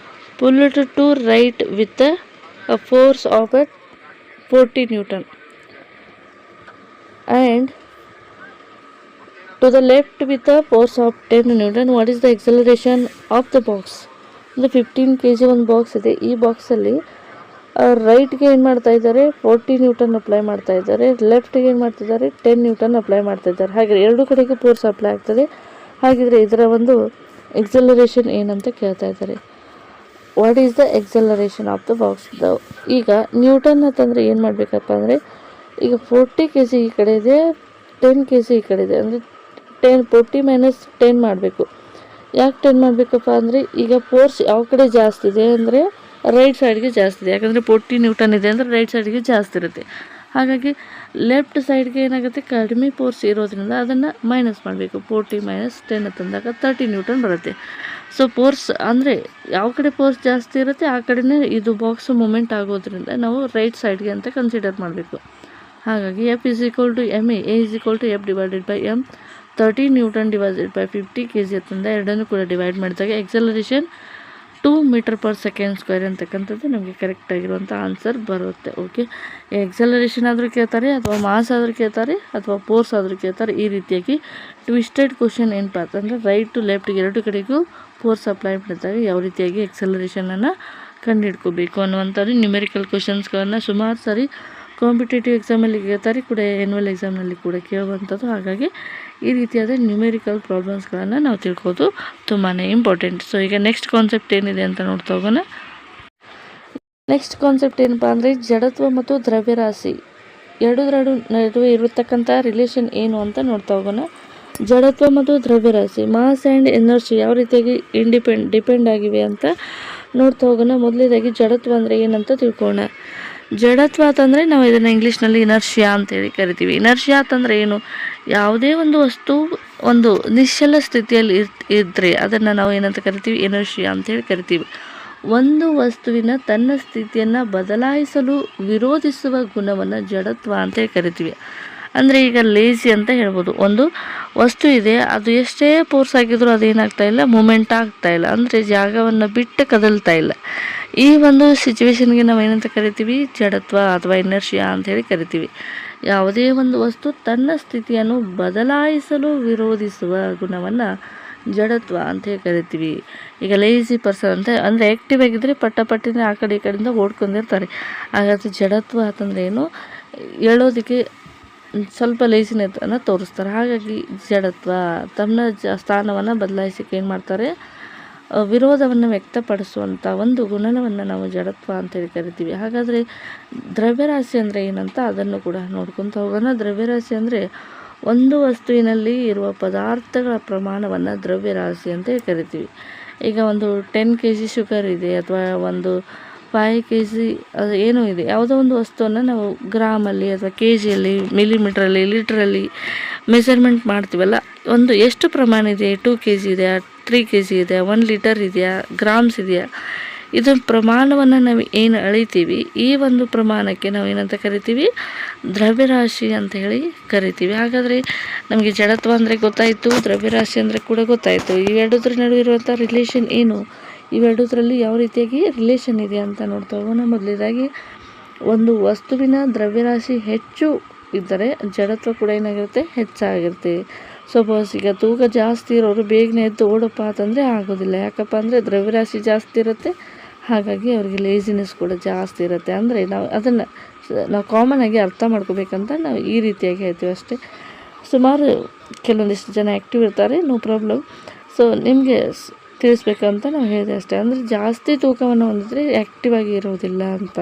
pulled to right with a force of 40 Newton and to the left with a force of 10 Newton. What is the acceleration of the box? ಅಂದರೆ 15 kg ಒಂದು ಬಾಕ್ಸ್ ಇದೆ, ಈ ಬಾಕ್ಸಲ್ಲಿ ರೈಟ್ಗೆ ಏನು ಮಾಡ್ತಾ ಇದ್ದಾರೆ? 40 ನ್ಯೂಟನ್ ಅಪ್ಲೈ ಮಾಡ್ತಾ ಇದ್ದಾರೆ, ಲೆಫ್ಟ್ಗೆ ಏನು ಮಾಡ್ತಿದ್ದಾರೆ? 10 ನ್ಯೂಟನ್ ಅಪ್ಲೈ ಮಾಡ್ತಾ ಇದ್ದಾರೆ. ಹಾಗೆ ಎರಡು ಕಡೆಗೆ ಫೋರ್ಸ್ ಅಪ್ಲೈ ಆಗ್ತದೆ. ಹಾಗಿದ್ರೆ ಇದರ ಒಂದು ಎಕ್ಸಲರೇಷನ್ ಏನಂತ ಕೇಳ್ತಾ ಇದ್ದಾರೆ. What is the acceleration of the box? ಈಗ ನ್ಯೂಟನ್ ಅಂತಂದರೆ ಏನು ಮಾಡಬೇಕಪ್ಪ ಅಂದರೆ, ಈಗ 40 kg ಈ ಕಡೆ ಇದೆ, 10 kg ಈ ಕಡೆ ಇದೆ, ಅಂದರೆ 40 - 10 ಮಾಡಬೇಕು. ಯಾಕೆ 10 ಮಾಡಬೇಕಪ್ಪ ಅಂದರೆ, ಈಗ ಫೋರ್ಸ್ ಯಾವ ಕಡೆ ಜಾಸ್ತಿ ಇದೆ ಅಂದರೆ ರೈಟ್ ಸೈಡ್ಗೆ ಜಾಸ್ತಿ ಇದೆ. ಯಾಕಂದರೆ 40 ನ್ಯೂಟನ್ ಇದೆ ಅಂದರೆ ರೈಟ್ ಸೈಡ್ಗೆ ಜಾಸ್ತಿ ಇರುತ್ತೆ. ಹಾಗಾಗಿ ಲೆಫ್ಟ್ ಸೈಡ್ಗೆ ಏನಾಗುತ್ತೆ? ಕಡಿಮೆ ಫೋರ್ಸ್ ಇರೋದ್ರಿಂದ ಅದನ್ನು ಮೈನಸ್ ಮಾಡಬೇಕು. 40 - 10 ತಂದಾಗ 30 ನ್ಯೂಟನ್ ಬರುತ್ತೆ. ಸೊ ಫೋರ್ಸ್ ಅಂದರೆ ಯಾವ ಕಡೆ ಫೋರ್ಸ್ ಜಾಸ್ತಿ ಇರುತ್ತೆ ಆ ಕಡೆನೇ ಇದು ಬಾಕ್ಸ್ ಮೂಮೆಂಟ್ ಆಗೋದ್ರಿಂದ ನಾವು ರೈಟ್ ಸೈಡ್ಗೆ ಅಂತ ಕನ್ಸಿಡರ್ ಮಾಡಬೇಕು. ಹಾಗಾಗಿ F = ma, A = F/m. 30 newton divided by 50 kg ಅಂತಂದ ಎರಡನ್ನೂ ಕೂಡ ಡಿವೈಡ್ ಮಾಡಿದಾಗ acceleration 2 metre per second square ಅಂತಕ್ಕಂಥದ್ದು ನಮಗೆ ಕರೆಕ್ಟಾಗಿರುವಂಥ ಆನ್ಸರ್ ಬರುತ್ತೆ. ಓಕೆ, ಎಕ್ಸಲರೇಷನ್ ಆದರೂ ಕೇಳ್ತಾರೆ, ಅಥವಾ ಮಾಸ್ ಆದರೂ ಕೇಳ್ತಾರೆ, ಅಥವಾ ಫೋರ್ಸ್ ಆದರೂ ಕೇಳ್ತಾರೆ. ಈ ರೀತಿಯಾಗಿ ಟ್ವಿಸ್ಟೆಡ್ ಕ್ವಶನ್ ಏನಪ್ಪ ಅಂತಂದರೆ ರೈಟ್ ಟು ಲೆಫ್ಟ್ಗೆ ಎರಡು ಕಡೆಗೂ ಫೋರ್ಸ್ ಅಪ್ಲೈ ಮಾಡಿದಾಗ ಯಾವ ರೀತಿಯಾಗಿ ಎಕ್ಸಲರೇಷನನ್ನು ಕಂಡುಹಿಡ್ಕೋಬೇಕು ಅನ್ನುವಂಥದ್ದು ನ್ಯೂಮೆರಿಕಲ್ ಕ್ವಶನ್ಸ್ಗಳನ್ನು ಸುಮಾರು ಸಾರಿ ಕಾಂಪಿಟೇಟಿವ್ ಎಕ್ಸಾಮಲ್ಲಿ ಕೇಳ್ತಾರೆ, ಕೂಡ ಆ್ಯನ್ಯುವಲ್ ಎಕ್ಸಾಮ್ನಲ್ಲಿ ಕೂಡ ಕೇಳುವಂಥದ್ದು. ಹಾಗಾಗಿ ಈ ರೀತಿಯಾದ ನ್ಯೂಮೆರಿಕಲ್ ಪ್ರಾಬ್ಲಮ್ಸ್ಗಳನ್ನು ನಾವು ತಿಳ್ಕೋದು ತುಂಬಾ ಇಂಪಾರ್ಟೆಂಟ್. ಸೊ ಈಗ ನೆಕ್ಸ್ಟ್ ಕಾನ್ಸೆಪ್ಟ್ ಏನಿದೆ ಅಂತ ನೋಡ್ತಾ ಹೋಗೋಣ. ನೆಕ್ಸ್ಟ್ ಕಾನ್ಸೆಪ್ಟ್ ಏನಪ್ಪ ಅಂದರೆ ಜಡತ್ವ ಮತ್ತು ದ್ರವ್ಯರಾಶಿ ಎರಡರ ನಡುವೆ ಇರತಕ್ಕಂಥ ರಿಲೇಷನ್ ಏನು ಅಂತ ನೋಡ್ತಾ ಹೋಗೋಣ. ಜಡತ್ವ ಮತ್ತು ದ್ರವ್ಯರಾಶಿ, ಮಾಸ್ ಆ್ಯಂಡ್ ಎನರ್ಜಿ ಯಾವ ರೀತಿಯಾಗಿ ಡಿಪೆಂಡ್ ಆಗಿವೆ ಅಂತ ನೋಡ್ತಾ ಹೋಗೋಣ. ಮೊದಲನೇದಾಗಿ ಜಡತ್ವ ಅಂದರೆ ಏನಂತ ತಿಳ್ಕೊಳ್ಳೋಣ. ಜಡತ್ವ ಅಂತಂದರೆ ನಾವು ಇದನ್ನು ಇಂಗ್ಲೀಷ್ನಲ್ಲಿ ಇನರ್ಷಿಯಾ ಅಂತೇಳಿ ಕರಿತೀವಿ. ಇನರ್ಷಿಯಾ ಅಂತಂದರೆ ಏನು? ಯಾವುದೇ ಒಂದು ವಸ್ತು ಒಂದು ನಿಶ್ಚಲ ಸ್ಥಿತಿಯಲ್ಲಿ ಇದ್ದರೆ ಅದನ್ನು ನಾವು ಏನಂತ ಕರಿತೀವಿ? ಇನರ್ಷಿಯಾ ಅಂತೇಳಿ ಕರಿತೀವಿ. ಒಂದು ವಸ್ತುವಿನ ತನ್ನ ಸ್ಥಿತಿಯನ್ನು ಬದಲಾಯಿಸಲು ವಿರೋಧಿಸುವ ಗುಣವನ್ನು ಜಡತ್ವ ಅಂತೇಳಿ ಕರಿತೀವಿ. ಅಂದರೆ ಈಗ ಲೇಜಿ ಅಂತ ಹೇಳ್ಬೋದು. ಒಂದು ವಸ್ತು ಇದೆ, ಅದು ಎಷ್ಟೇ ಫೋರ್ಸ್ ಆಗಿದ್ರೂ ಅದೇನಾಗ್ತಾ ಇಲ್ಲ, ಮೂಮೆಂಟ್ ಆಗ್ತಾ ಇಲ್ಲ, ಅಂದರೆ ಜಾಗವನ್ನು ಬಿಟ್ಟು ಕದಲ್ತಾ ಇಲ್ಲ. ಈ ಒಂದು ಸಿಚುವೇಶನ್ಗೆ ನಾವು ಏನಂತ ಕರಿತೀವಿ? ಜಡತ್ವ ಅಥವಾ ಇನರ್ಷಿಯಾ ಅಂತೇಳಿ ಕರಿತೀವಿ. ಯಾವುದೇ ಒಂದು ವಸ್ತು ತನ್ನ ಸ್ಥಿತಿಯನ್ನು ಬದಲಾಯಿಸಲು ವಿರೋಧಿಸುವ ಗುಣವನ್ನು ಜಡತ್ವ ಅಂತೇಳಿ ಕರಿತೀವಿ. ಈಗ ಲೇಜಿ ಪರ್ಸನ್ ಅಂತ ಅಂದರೆ ಆ್ಯಕ್ಟಿವ್ ಆಗಿದ್ದರೆ ಪಟ್ಟಿನ ಆ ಕಡೆ ಈ ಕಡೆಯಿಂದ ಓಡ್ಕೊಂಡಿರ್ತಾರೆ. ಹಾಗಾದರೆ ಜಡತ್ವ ಅಂತಂದರೆ ಏನು? ಹೇಳೋದಕ್ಕೆ ಸ್ವಲ್ಪ ಲೇಜಿನೆಸ್ಸನ್ನು ತೋರಿಸ್ತಾರೆ. ಹಾಗಾಗಿ ಜಡತ್ವ ತಮ್ಮ ಸ್ಥಾನವನ್ನು ಬದಲಾಯಿಸಕ್ಕೆ ಏನು ಮಾಡ್ತಾರೆ? ವಿರೋಧವನ್ನು ವ್ಯಕ್ತಪಡಿಸುವಂಥ ಒಂದು ಗುಣವನ್ನು ನಾವು ಜಡತ್ವ ಅಂತೇಳಿ ಕರಿತೀವಿ. ಹಾಗಾದರೆ ದ್ರವ್ಯರಾಶಿ ಅಂದರೆ ಏನಂತ ಅದನ್ನು ಕೂಡ ನೋಡ್ಕೊತ ಹೋಗೋಣ. ದ್ರವ್ಯರಾಶಿ ಅಂದರೆ ಒಂದು ವಸ್ತುವಿನಲ್ಲಿ ಇರುವ ಪದಾರ್ಥಗಳ ಪ್ರಮಾಣವನ್ನು ದ್ರವ್ಯರಾಶಿ ಅಂತೇಳಿ ಕರಿತೀವಿ. ಈಗ ಒಂದು 10 kg ಶುಗರ್ ಇದೆ ಅಥವಾ ಒಂದು 5 kg ಅದು ಏನೋ ಇದೆ, ಯಾವುದೋ ಒಂದು ವಸ್ತುವನ್ನು ನಾವು ಗ್ರಾಮಲ್ಲಿ ಅಥವಾ ಕೆ ಜಿಯಲ್ಲಿ, ಮಿಲಿಮೀಟ್ರಲ್ಲಿ, ಲೀಟ್ರಲ್ಲಿ ಮೆಜರ್ಮೆಂಟ್ ಮಾಡ್ತೀವಲ್ಲ, ಒಂದು ಎಷ್ಟು ಪ್ರಮಾಣ ಇದೆ? 2 kg ಇದೆಯಾ, 3 kg ಇದೆಯಾ, 1 ಲೀಟರ್ ಇದೆಯಾ, ಗ್ರಾಮ್ಸ್ ಇದೆಯಾ? ಇದು ಪ್ರಮಾಣವನ್ನು ನಾವು ಏನು ಅಳಿತೀವಿ, ಈ ಒಂದು ಪ್ರಮಾಣಕ್ಕೆ ನಾವು ಏನಂತ ಕರಿತೀವಿ? ದ್ರವ್ಯರಾಶಿ ಅಂತ ಹೇಳಿ ಕರಿತೀವಿ. ಹಾಗಾದರೆ ನಮಗೆ ಜಡತ್ವ ಅಂದರೆ ಗೊತ್ತಾಯಿತು, ದ್ರವ್ಯರಾಶಿ ಅಂದರೆ ಕೂಡ ಗೊತ್ತಾಯಿತು. ಇವೆರಡರ ನಡುವೆ ಇರುವಂಥ ರಿಲೇಷನ್ ಏನು? ಇವೆರಡರಲ್ಲಿ ಯಾವ ರೀತಿಯಾಗಿ ರಿಲೇಷನ್ ಇದೆ ಅಂತ ನೋಡ್ತಾ ಹೋಗೋಣ. ಮೊದಲನೇದಾಗಿ ಒಂದು ವಸ್ತುವಿನ ದ್ರವ್ಯರಾಶಿ ಹೆಚ್ಚು ಇದ್ದರೆ ಜಡತ್ವ ಕೂಡ ಏನಾಗಿರುತ್ತೆ? ಹೆಚ್ಚಾಗಿರುತ್ತೆ. ಸಪೋಸ್ ಈಗ ತೂಕ ಜಾಸ್ತಿ ಇರೋರು ಬೇಗನೆ ಎದ್ದು ಓಡಪ್ಪ ಅಂತಂದರೆ ಆಗೋದಿಲ್ಲ. ಯಾಕಪ್ಪ ಅಂದರೆ ದ್ರವ್ಯರಾಶಿ ಜಾಸ್ತಿ ಇರುತ್ತೆ, ಹಾಗಾಗಿ ಅವ್ರಿಗೆ ಲೇಜಿನೆಸ್ ಕೂಡ ಜಾಸ್ತಿ ಇರುತ್ತೆ. ಅಂದರೆ ನಾವು ಕಾಮನ್ ಆಗಿ ಅರ್ಥ ಮಾಡ್ಕೋಬೇಕಂತ ನಾವು ಈ ರೀತಿಯಾಗಿ ಹೇಳ್ತೀವಿ ಅಷ್ಟೇ. ಸುಮಾರು ಕೆಲವೊಂದಿಷ್ಟು ಜನ ಆ್ಯಕ್ಟಿವ್ ಇರ್ತಾರೆ, ನೋ ಪ್ರಾಬ್ಲಮ್. ಸೊ ನಿಮಗೆ ತಿಳಿಸ್ಬೇಕಂತ ನಾವು ಹೇಳಿದೆ ಅಷ್ಟೇ. ಅಂದರೆ ಜಾಸ್ತಿ ತೂಕವನ್ನು ಹೊಂದಿದ್ರೆ ಆ್ಯಕ್ಟಿವ್ ಆಗಿ ಇರೋದಿಲ್ಲ ಅಂತ.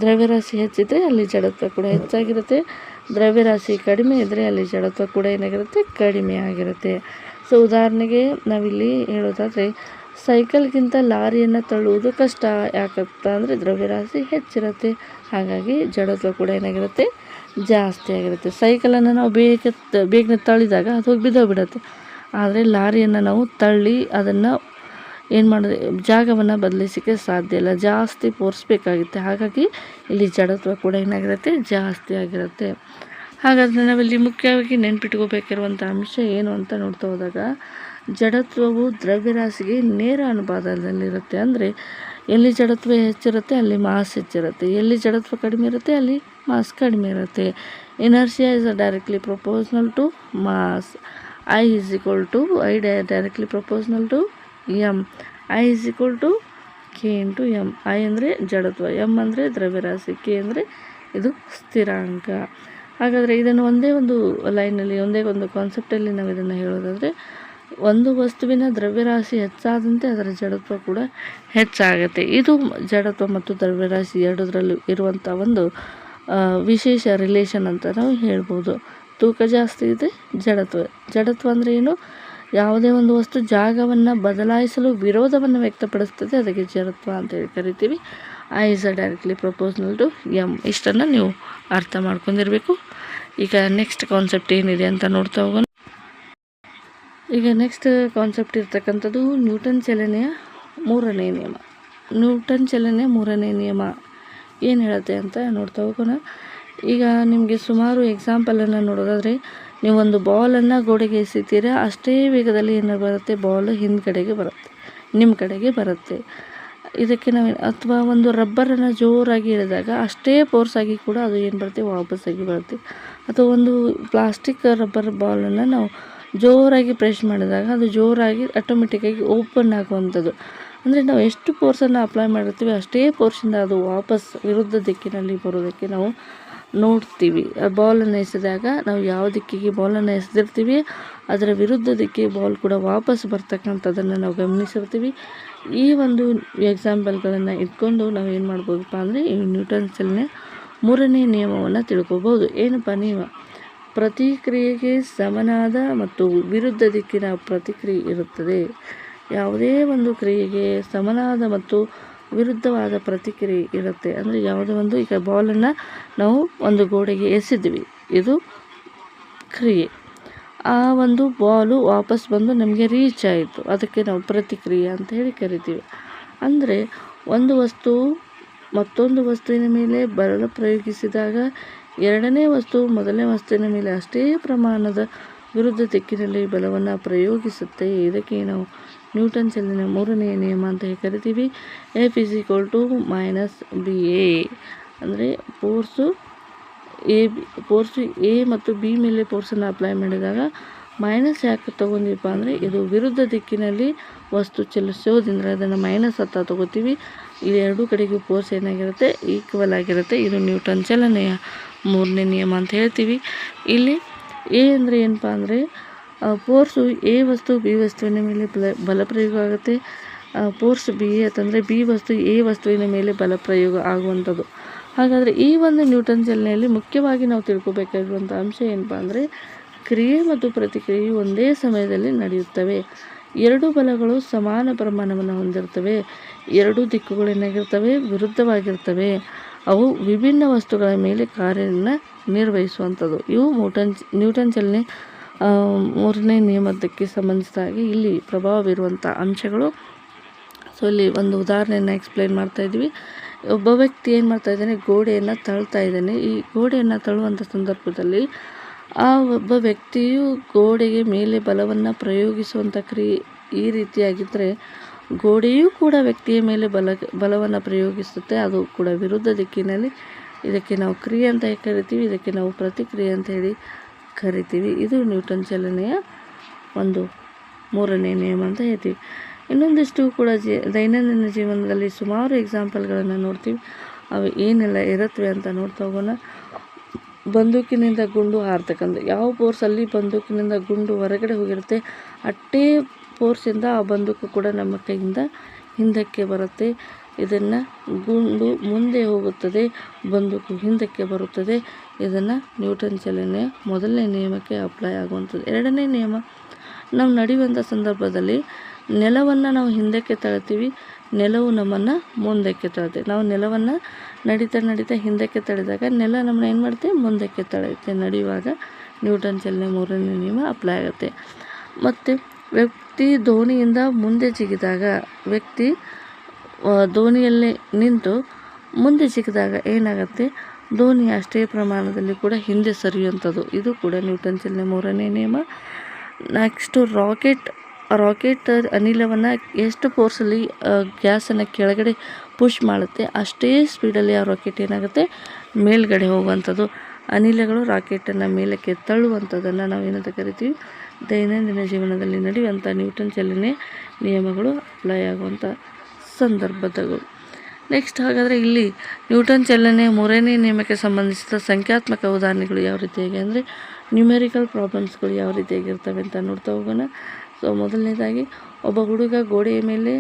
ದ್ರವ್ಯರಾಶಿ ಹೆಚ್ಚಿದ್ರೆ ಅಲ್ಲಿ ಜಡತ್ವ ಕೂಡ ಹೆಚ್ಚಾಗಿರುತ್ತೆ, ದ್ರವ್ಯರಾಶಿ ಕಡಿಮೆ ಇದ್ದರೆ ಅಲ್ಲಿ ಜಡತ್ವ ಕೂಡ ಏನಾಗಿರುತ್ತೆ? ಕಡಿಮೆ ಆಗಿರುತ್ತೆ. ಸೊ ಉದಾಹರಣೆಗೆ ನಾವಿಲ್ಲಿ ಹೇಳೋದಾದರೆ ಸೈಕಲ್ಗಿಂತ ಲಾರಿಯನ್ನು ತಳ್ಳುವುದು ಕಷ್ಟ. ಯಾಕಂತ ಅಂದರೆ ದ್ರವ್ಯರಾಶಿ ಹೆಚ್ಚಿರುತ್ತೆ, ಹಾಗಾಗಿ ಜಡತ್ವ ಕೂಡ ಏನಾಗಿರುತ್ತೆ? ಜಾಸ್ತಿ ಆಗಿರುತ್ತೆ. ಸೈಕಲನ್ನು ನಾವು ಬೇಗನೆ ತಳ್ಳಿದಾಗ ಅದು ಹೋಗಿ ಬಿದ್ದೋಗ್ಬಿಡುತ್ತೆ. ಆದರೆ ಲಾರಿಯನ್ನು ನಾವು ತಳ್ಳಿ ಅದನ್ನು ಏನು ಮಾಡಿದ್ರೆ ಜಾಗವನ್ನು ಬದಲಿಸೋಕ್ಕೆ ಸಾಧ್ಯ ಇಲ್ಲ, ಜಾಸ್ತಿ ಫೋರ್ಸ್ ಬೇಕಾಗುತ್ತೆ. ಹಾಗಾಗಿ ಇಲ್ಲಿ ಜಡತ್ವ ಕೂಡ ಏನಾಗಿರುತ್ತೆ? ಜಾಸ್ತಿ ಆಗಿರುತ್ತೆ. ಹಾಗಾದರೆ ನಾವಿಲ್ಲಿ ಮುಖ್ಯವಾಗಿ ನೆನ್ಪಿಟ್ಕೋಬೇಕಿರುವಂಥ ಅಂಶ ಏನು ಅಂತ ನೋಡ್ತಾ ಹೋದಾಗ, ಜಡತ್ವವು ದ್ರವ್ಯರಾಶಿಗೆ ನೇರ ಅನುಪಾತದಲ್ಲಿರುತ್ತೆ. ಅಂದರೆ ಎಲ್ಲಿ ಜಡತ್ವ ಹೆಚ್ಚಿರುತ್ತೆ ಅಲ್ಲಿ ಮಾಸ್ ಹೆಚ್ಚಿರುತ್ತೆ, ಎಲ್ಲಿ ಜಡತ್ವ ಕಡಿಮೆ ಇರುತ್ತೆ ಅಲ್ಲಿ ಮಾಸ್ ಕಡಿಮೆ ಇರುತ್ತೆ. Inertia is directly proportional to mass. I is equal to I directly proportional to m. I is equal to k into m. I ಅಂದರೆ ಜಡತ್ವ, m ಅಂದರೆ ದ್ರವ್ಯರಾಶಿ, k ಅಂದರೆ ಇದು ಸ್ಥಿರಾಂಕ. ಹಾಗಾದರೆ ಇದನ್ನು ಒಂದೇ ಒಂದು ಲೈನಲ್ಲಿ, ಒಂದೇ ಒಂದು ಕಾನ್ಸೆಪ್ಟಲ್ಲಿ ನಾವು ಇದನ್ನು ಹೇಳೋದಾದರೆ, ಒಂದು ವಸ್ತುವಿನ ದ್ರವ್ಯರಾಶಿ ಹೆಚ್ಚಾದಂತೆ ಅದರ ಜಡತ್ವ ಕೂಡ ಹೆಚ್ಚಾಗುತ್ತೆ. ಇದು ಜಡತ್ವ ಮತ್ತು ದ್ರವ್ಯರಾಶಿ ಎರಡರಲ್ಲೂ ಇರುವಂಥ ಒಂದು ವಿಶೇಷ ರಿಲೇಷನ್ ಅಂತ ನಾವು ಹೇಳ್ಬೋದು. ತೂಕ ಜಾಸ್ತಿ ಇದೆ ಜಡತ್ವ ಅಂದರೆ ಏನು? ಯಾವುದೇ ಒಂದು ವಸ್ತು ಜಾಗವನ್ನು ಬದಲಾಯಿಸಲು ವಿರೋಧವನ್ನು ವ್ಯಕ್ತಪಡಿಸ್ತದೆ, ಅದಕ್ಕೆ ಜಡತ್ವ ಅಂತೇಳಿ ಕರಿತೀವಿ. I is directly proportional to m. ಇಷ್ಟನ್ನು ನೀವು ಅರ್ಥ ಮಾಡ್ಕೊಂಡಿರಬೇಕು. ಈಗ ನೆಕ್ಸ್ಟ್ ಕಾನ್ಸೆಪ್ಟ್ ಏನಿದೆ ಅಂತ ನೋಡ್ತಾ ಹೋಗೋಣ. ಈಗ ನೆಕ್ಸ್ಟ್ ಕಾನ್ಸೆಪ್ಟ್ ಇರ್ತಕ್ಕಂಥದ್ದು ನ್ಯೂಟನ್ ಚಲನೆಯ ಮೂರನೇ ನಿಯಮ. ನ್ಯೂಟನ್ ಚಲನೆಯ ಮೂರನೇ ನಿಯಮ ಏನು ಹೇಳುತ್ತೆ ಅಂತ ನೋಡ್ತಾ ಹೋಗೋಣ. ಈಗ ನಿಮಗೆ ಸುಮಾರು ಎಕ್ಸಾಂಪಲನ್ನು ನೋಡೋದಾದರೆ, ನೀವೊಂದು ಬಾಲನ್ನು ಗೋಡೆಗೆ ಎಸಿತೀರಾ, ಅಷ್ಟೇ ವೇಗದಲ್ಲಿ ಏನು ಬರುತ್ತೆ? ಬಾಲ್ ಹಿಂದ್ಗಡೆಗೆ ಬರುತ್ತೆ, ನಿಮ್ಮ ಕಡೆಗೆ ಬರುತ್ತೆ. ಇದಕ್ಕೆ ಅಥವಾ ಒಂದು ರಬ್ಬರನ್ನು ಜೋರಾಗಿ ಎಳೆದಾಗ ಅಷ್ಟೇ ಫೋರ್ಸಾಗಿ ಕೂಡ ಅದು ಏನು ಬರುತ್ತೆ? ವಾಪಸ್ಸಾಗಿ ಬರುತ್ತೆ. ಅಥವಾ ಒಂದು ಪ್ಲಾಸ್ಟಿಕ್ ರಬ್ಬರ್ ಬಾಲನ್ನು ನಾವು ಜೋರಾಗಿ ಪ್ರೆಸ್ ಮಾಡಿದಾಗ ಅದು ಜೋರಾಗಿ ಆಟೋಮೆಟಿಕ್ಕಾಗಿ ಓಪನ್ ಆಗುವಂಥದ್ದು. ಅಂದರೆ ನಾವು ಎಷ್ಟು ಫೋರ್ಸನ್ನು ಅಪ್ಲೈ ಮಾಡಿರ್ತೀವಿ ಅಷ್ಟೇ ಫೋರ್ಸಿಂದ ಅದು ವಾಪಸ್ ವಿರುದ್ಧ ದಿಕ್ಕಿನಲ್ಲಿ ಬರೋದಕ್ಕೆ ನಾವು ನೋಡ್ತೀವಿ. ಬಾಲನ್ನು ಎಸೆದಾಗ ನಾವು ಯಾವ ದಿಕ್ಕಿಗೆ ಬಾಲನ್ನು ಎಸೆದಿರ್ತೀವಿ ಅದರ ವಿರುದ್ಧ ದಿಕ್ಕಿಗೆ ಬಾಲ್ ಕೂಡ ವಾಪಸ್ ಬರ್ತಕ್ಕಂಥದ್ದನ್ನು ನಾವು ಗಮನಿಸಿರ್ತೀವಿ. ಈ ಒಂದು ಎಕ್ಸಾಂಪಲ್ಗಳನ್ನು ಇಟ್ಕೊಂಡು ನಾವು ಏನು ಮಾಡ್ಬೋದಪ್ಪ ಅಂದರೆ ಈ ನ್ಯೂಟನ್ ಚಲನೆ ಮೂರನೇ ನಿಯಮವನ್ನು ತಿಳ್ಕೊಬೋದು. ಏನಪ್ಪ ನಿಯಮ? ಪ್ರತಿಕ್ರಿಯೆಗೆ ಸಮನಾದ ಮತ್ತು ವಿರುದ್ಧ ದಿಕ್ಕಿನ ಪ್ರತಿಕ್ರಿಯೆ ಇರುತ್ತದೆ. ಯಾವುದೇ ಒಂದು ಕ್ರಿಯೆಗೆ ಸಮನಾದ ಮತ್ತು ವಿರುದ್ಧವಾದ ಪ್ರತಿಕ್ರಿಯೆ ಇರುತ್ತೆ. ಅಂದರೆ ಯಾವುದೇ ಒಂದು, ಈಗ ಬಾಲನ್ನು ನಾವು ಒಂದು ಗೋಡೆಗೆ ಎಸೆದ್ವಿ, ಇದು ಕ್ರಿಯೆ. ಆ ಒಂದು ಬಾಲು ವಾಪಸ್ ಬಂದು ನಮಗೆ ರೀಚ್ ಆಯಿತು, ಅದಕ್ಕೆ ನಾವು ಪ್ರತಿಕ್ರಿಯೆ ಅಂತ ಹೇಳಿ ಕರಿತೀವಿ. ಅಂದರೆ ಒಂದು ವಸ್ತು ಮತ್ತೊಂದು ವಸ್ತುವಿನ ಮೇಲೆ ಬಲ ಪ್ರಯೋಗಿಸಿದಾಗ ಎರಡನೇ ವಸ್ತು ಮೊದಲನೇ ವಸ್ತುವಿನ ಮೇಲೆ ಅಷ್ಟೇ ಪ್ರಮಾಣದ ವಿರುದ್ಧ ದಿಕ್ಕಿನಲ್ಲಿ ಬಲವನ್ನು ಪ್ರಯೋಗಿಸುತ್ತೆ. ಇದಕ್ಕೆ ನಾವು ನ್ಯೂಟನ್ ಚಲನೆಯ ಮೂರನೆಯ ನಿಯಮ ಅಂತ ಹೇಳಿ ಕರಿತೀವಿ. F = BA. ಅಂದರೆ ಫೋರ್ಸು ಎ ಮತ್ತು ಬಿ ಮೇಲೆ ಫೋರ್ಸನ್ನು ಅಪ್ಲೈ ಮಾಡಿದಾಗ ಮೈನಸ್ ಯಾಕೆ ತೊಗೊಂಡಿಪ್ಪ ಅಂದರೆ ಇದು ವಿರುದ್ಧ ದಿಕ್ಕಿನಲ್ಲಿ ವಸ್ತು ಚಲಿಸೋದ್ರಿಂದ ಅದನ್ನು ಮೈನಸ್ ಅಂತ ತೊಗೋತೀವಿ. ಇಲ್ಲಿ ಎರಡೂ ಕಡೆಗೂ ಫೋರ್ಸ್ ಏನಾಗಿರುತ್ತೆ? ಈಕ್ವಲ್ ಆಗಿರುತ್ತೆ. ಇದು ನ್ಯೂಟನ್ ಚಲನೆಯ ಮೂರನೇ ನಿಯಮ ಅಂತ ಹೇಳ್ತೀವಿ. ಇಲ್ಲಿ ಎ ಅಂದರೆ ಏನಪ್ಪ ಅಂದರೆ ಫೋರ್ಸು ಎ ವಸ್ತು ಬಿ ವಸ್ತುವಿನ ಮೇಲೆ ಬಲ ಪ್ರಯೋಗ ಆಗುತ್ತೆ. ಫೋರ್ಸ್ ಬಿ ಅಂತಂದರೆ ಬಿ ವಸ್ತು ಎ ವಸ್ತುವಿನ ಮೇಲೆ ಬಲ ಪ್ರಯೋಗ ಆಗುವಂಥದ್ದು. ಹಾಗಾದರೆ ಈ ಒಂದು ನ್ಯೂಟನ್ ಚಲನೆಯಲ್ಲಿ ಮುಖ್ಯವಾಗಿ ನಾವು ತಿಳ್ಕೊಬೇಕಾಗಿರುವಂಥ ಅಂಶ ಏನಪ್ಪ ಅಂದರೆ ಕ್ರಿಯೆ ಮತ್ತು ಪ್ರತಿಕ್ರಿಯೆಯು ಒಂದೇ ಸಮಯದಲ್ಲಿ ನಡೆಯುತ್ತವೆ. ಎರಡು ಬಲಗಳು ಸಮಾನ ಪ್ರಮಾಣವನ್ನು ಹೊಂದಿರ್ತವೆ. ಎರಡೂ ದಿಕ್ಕುಗಳೇನಾಗಿರ್ತವೆ? ವಿರುದ್ಧವಾಗಿರ್ತವೆ. ಅವು ವಿಭಿನ್ನ ವಸ್ತುಗಳ ಮೇಲೆ ಕಾರ್ಯವನ್ನು ನಿರ್ವಹಿಸುವಂಥದ್ದು. ಇವು ನ್ಯೂಟನ್ ಚಲನೆ ಮೂರನೇ ನಿಯಮಕ್ಕೆ ಸಂಬಂಧಿಸಿದ ಹಾಗೆ ಇಲ್ಲಿ ಪ್ರಭಾವ ಬೀರುವಂಥ ಅಂಶಗಳು. ಸೊ ಇಲ್ಲಿ ಒಂದು ಉದಾಹರಣೆಯನ್ನು ಎಕ್ಸ್ಪ್ಲೈನ್ ಮಾಡ್ತಾಯಿದ್ವಿ. ಒಬ್ಬ ವ್ಯಕ್ತಿ ಏನು ಮಾಡ್ತಾಯಿದ್ದಾನೆ? ಗೋಡೆಯನ್ನು ತಳ್ತಾ ಇದ್ದಾನೆ. ಈ ಗೋಡೆಯನ್ನು ತಳ್ಳುವಂಥ ಸಂದರ್ಭದಲ್ಲಿ ಆ ಒಬ್ಬ ವ್ಯಕ್ತಿಯು ಗೋಡೆಗೆ ಮೇಲೆ ಬಲವನ್ನು ಪ್ರಯೋಗಿಸುವಂಥ ಕ್ರಿಯೆ ಈ ರೀತಿಯಾಗಿದ್ದರೆ ಗೋಡೆಯೂ ಕೂಡ ವ್ಯಕ್ತಿಯ ಮೇಲೆ ಬಲವನ್ನು ಪ್ರಯೋಗಿಸುತ್ತೆ. ಅದು ಕೂಡ ವಿರುದ್ಧ ದಿಕ್ಕಿನಲ್ಲಿ. ಇದಕ್ಕೆ ನಾವು ಕ್ರಿಯೆ ಅಂತ ಕರಿತೀವಿ, ಇದಕ್ಕೆ ನಾವು ಪ್ರತಿಕ್ರಿಯೆ ಅಂತ ಹೇಳಿ ಕರಿತೀವಿ. ಇದು ನ್ಯೂಟನ್ ಚಲನೆಯ ಒಂದು ಮೂರನೇ ನಿಯಮ ಅಂತ ಹೇಳ್ತೀವಿ. ಇನ್ನೊಂದಿಷ್ಟು ಕೂಡ ದೈನಂದಿನ ಜೀವನದಲ್ಲಿ ಸುಮಾರು ಎಕ್ಸಾಂಪಲ್ಗಳನ್ನು ನೋಡ್ತೀವಿ. ಅವು ಏನೆಲ್ಲ ಇರುತ್ತವೆ ಅಂತ ನೋಡ್ತಾ ಹೋಗೋಣ. ಬಂದೂಕಿನಿಂದ ಗುಂಡು ಹಾರ್ತಕ್ಕಂಥ ಯಾವ ಫೋರ್ಸಲ್ಲಿ ಬಂದೂಕಿನಿಂದ ಗುಂಡು ಹೊರಗಡೆ ಹೋಗಿರುತ್ತೆ ಅಷ್ಟೇ ಫೋರ್ಸಿಂದ ಆ ಬಂದೂಕು ಕೂಡ ನಮ್ಮ ಕೈಯಿಂದ ಹಿಂದಕ್ಕೆ ಬರುತ್ತೆ. ಇದನ್ನು ಗುಂಡು ಮುಂದೆ ಹೋಗುತ್ತದೆ, ಬಂದೂಕು ಹಿಂದಕ್ಕೆ ಬರುತ್ತದೆ. ಇದನ್ನು ನ್ಯೂಟನ್ ಚಲನೆಯ ಮೊದಲನೇ ನಿಯಮಕ್ಕೆ ಅಪ್ಲೈ ಆಗುವಂಥದ್ದು. ಎರಡನೇ ನಿಯಮ, ನಾವು ನಡೆಯುವಂಥ ಸಂದರ್ಭದಲ್ಲಿ ನೆಲವನ್ನು ನಾವು ಹಿಂದಕ್ಕೆ ತಳ್ತೀವಿ, ನೆಲವು ನಮ್ಮನ್ನು ಮುಂದಕ್ಕೆ ತಳ್ಳುತ್ತೆ. ನಾವು ನೆಲವನ್ನು ನಡೀತಾ ಹಿಂದಕ್ಕೆ ತಳ್ಳಿದಾಗ ನೆಲ ನಮ್ಮನ್ನ ಏನು ಮಾಡುತ್ತೆ? ಮುಂದಕ್ಕೆ ತಳ್ಳುತ್ತೆ. ನಡೆಯುವಾಗ ನ್ಯೂಟನ್ ಚಲನೆ ಮೂರನೇ ನಿಯಮ ಅಪ್ಲೈ ಆಗುತ್ತೆ. ಮತ್ತು ವ್ಯಕ್ತಿ ದೋಣಿಯಿಂದ ಮುಂದೆ ಜಿಗಿದಾಗ, ವ್ಯಕ್ತಿ ದೋಣಿಯಲ್ಲಿ ನಿಂತು ಮುಂದೆ ಜಿಗಿದಾಗ ಏನಾಗುತ್ತೆ? ದೋಣಿ ಅಷ್ಟೇ ಪ್ರಮಾಣದಲ್ಲಿ ಕೂಡ ಹಿಂದೆ ಸರಿಯುವಂಥದ್ದು. ಇದು ಕೂಡ ನ್ಯೂಟನ್ ಚಲನೆ ಮೂರನೇ ನಿಯಮ. ನೆಕ್ಸ್ಟು ರಾಕೆಟ್ ಅನಿಲವನ್ನು ಎಷ್ಟು ಫೋರ್ಸಲ್ಲಿ ಗ್ಯಾಸನ್ನು ಕೆಳಗಡೆ ಪುಷ್ ಮಾಡುತ್ತೆ ಅಷ್ಟೇ ಸ್ಪೀಡಲ್ಲಿ ಆ ರಾಕೆಟ್ ಏನಾಗುತ್ತೆ? ಮೇಲ್ಗಡೆ ಹೋಗುವಂಥದ್ದು. ಅನಿಲಗಳು ರಾಕೆಟನ್ನು ಮೇಲಕ್ಕೆ ತಳ್ಳುವಂಥದ್ದನ್ನು ನಾವು ಏನಂತ ಕರಿತೀವಿ? ದೈನಂದಿನ ಜೀವನದಲ್ಲಿ ನಡೆಯುವಂಥ ನ್ಯೂಟನ್ ಚಲನೆ ನಿಯಮಗಳು ಅಪ್ಲೈ ಆಗುವಂಥ ಸಂದರ್ಭಗಳು. ನೆಕ್ಸ್ಟ್ ಹಾಗಾದರೆ ಇಲ್ಲಿ ನ್ಯೂಟನ್ ಚಲನೆ ಮೂರನೇ ನಿಯಮಕ್ಕೆ ಸಂಬಂಧಿಸಿದ ಸಂಖ್ಯಾತ್ಮಕ ಉದಾಹರಣೆಗಳು ಯಾವ ರೀತಿಯಾಗಿ ಅಂದರೆ ನ್ಯೂಮೆರಿಕಲ್ ಪ್ರಾಬ್ಲಮ್ಸ್ಗಳು ಯಾವ ರೀತಿಯಾಗಿರ್ತವೆ ಅಂತ ನೋಡ್ತಾ ಹೋಗೋಣ. ಸೊ ಮೊದಲನೇದಾಗಿ, ಒಬ್ಬ ಹುಡುಗ ಗೋಡೆಯ ಮೇಲೆ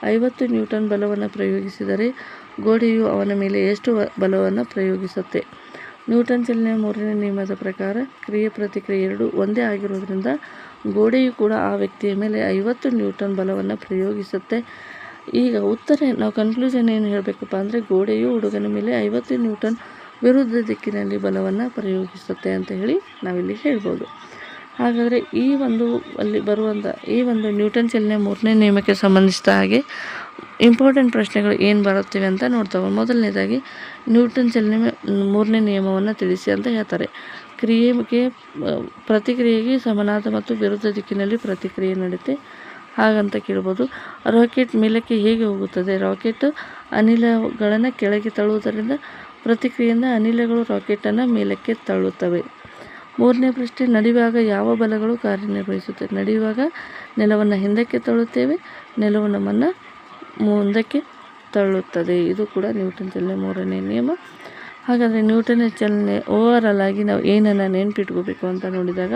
50 ನ್ಯೂಟನ್ ಬಲವನ್ನು ಪ್ರಯೋಗಿಸಿದರೆ ಗೋಡೆಯು ಅವನ ಮೇಲೆ ಎಷ್ಟು ಬಲವನ್ನು ಪ್ರಯೋಗಿಸುತ್ತೆ? ನ್ಯೂಟನ್ ಚಲನೆಯ ಮೂರನೇ ನಿಯಮದ ಪ್ರಕಾರ ಕ್ರಿಯೆ ಪ್ರತಿಕ್ರಿಯೆ ಎರಡೂ ಒಂದೇ ಆಗಿರೋದ್ರಿಂದ ಗೋಡೆಯು ಕೂಡ ಆ ವ್ಯಕ್ತಿಯ ಮೇಲೆ 50 ನ್ಯೂಟನ್ ಬಲವನ್ನು ಪ್ರಯೋಗಿಸುತ್ತೆ. ಈಗ ಉತ್ತರ ನಾವು ಕನ್ಕ್ಲೂಷನ್ ಏನು ಹೇಳಬೇಕಪ್ಪ ಅಂದರೆ ಗೋಡೆಯು ಹುಡುಗನ ಮೇಲೆ 50 ನ್ಯೂಟನ್ ವಿರುದ್ಧ ದಿಕ್ಕಿನಲ್ಲಿ ಬಲವನ್ನು ಪ್ರಯೋಗಿಸುತ್ತೆ ಅಂತ ಹೇಳಿ ನಾವಿಲ್ಲಿ ಹೇಳ್ಬೋದು. ಹಾಗಾದರೆ ಈ ಒಂದು ಅಲ್ಲಿ ಬರುವಂಥ ಈ ಒಂದು ನ್ಯೂಟನ್ ಚಲನೆ ಮೂರನೇ ನಿಯಮಕ್ಕೆ ಸಂಬಂಧಿಸಿದ ಹಾಗೆ ಇಂಪಾರ್ಟೆಂಟ್ ಪ್ರಶ್ನೆಗಳು ಏನು ಬರುತ್ತವೆ ಅಂತ ನೋಡ್ತಾವೆ. ಮೊದಲನೇದಾಗಿ ನ್ಯೂಟನ್ ಚಲನೆ ಮೂರನೇ ನಿಯಮವನ್ನು ತಿಳಿಸಿ ಅಂತ ಹೇಳ್ತಾರೆ. ಪ್ರತಿಕ್ರಿಯೆಗೆ ಸಮನಾದ ಮತ್ತು ವಿರುದ್ಧ ದಿಕ್ಕಿನಲ್ಲಿ ಪ್ರತಿಕ್ರಿಯೆ ನಡೆಯುತ್ತೆ ಹಾಗಂತ ಕೇಳ್ಬೋದು. ರಾಕೆಟ್ ಮೇಲಕ್ಕೆ ಹೇಗೆ ಹೋಗುತ್ತದೆ? ರಾಕೆಟ್ ಅನಿಲಗಳನ್ನು ಕೆಳಗೆ ತಳ್ಳುವುದರಿಂದ ಪ್ರತಿಕ್ರಿಯೆಯಿಂದ ಅನಿಲಗಳು ರಾಕೆಟನ್ನು ಮೇಲಕ್ಕೆ ತಳ್ಳುತ್ತವೆ. ಮೂರನೇ ಪ್ರಶ್ನೆ, ನಡೆಯುವಾಗ ಯಾವ ಬಲಗಳು ಕಾರ್ಯನಿರ್ವಹಿಸುತ್ತವೆ? ನಡೆಯುವಾಗ ನೆಲವನ್ನು ಹಿಂದಕ್ಕೆ ತಳ್ಳುತ್ತೇವೆ, ನೆಲವು ನಮ್ಮನ್ನು ಮುಂದಕ್ಕೆ ತಳ್ಳುತ್ತದೆ. ಇದು ಕೂಡ ನ್ಯೂಟನ್ ಚಲನೆ ಮೂರನೇ ನಿಯಮ. ಹಾಗಾದರೆ ನ್ಯೂಟನ್ ಚಲನೆ ಓವರಾಲ್ ಆಗಿ ನಾವು ಏನನ್ನು ನೆನಪಿಟ್ಕೋಬೇಕು ಅಂತ ನೋಡಿದಾಗ,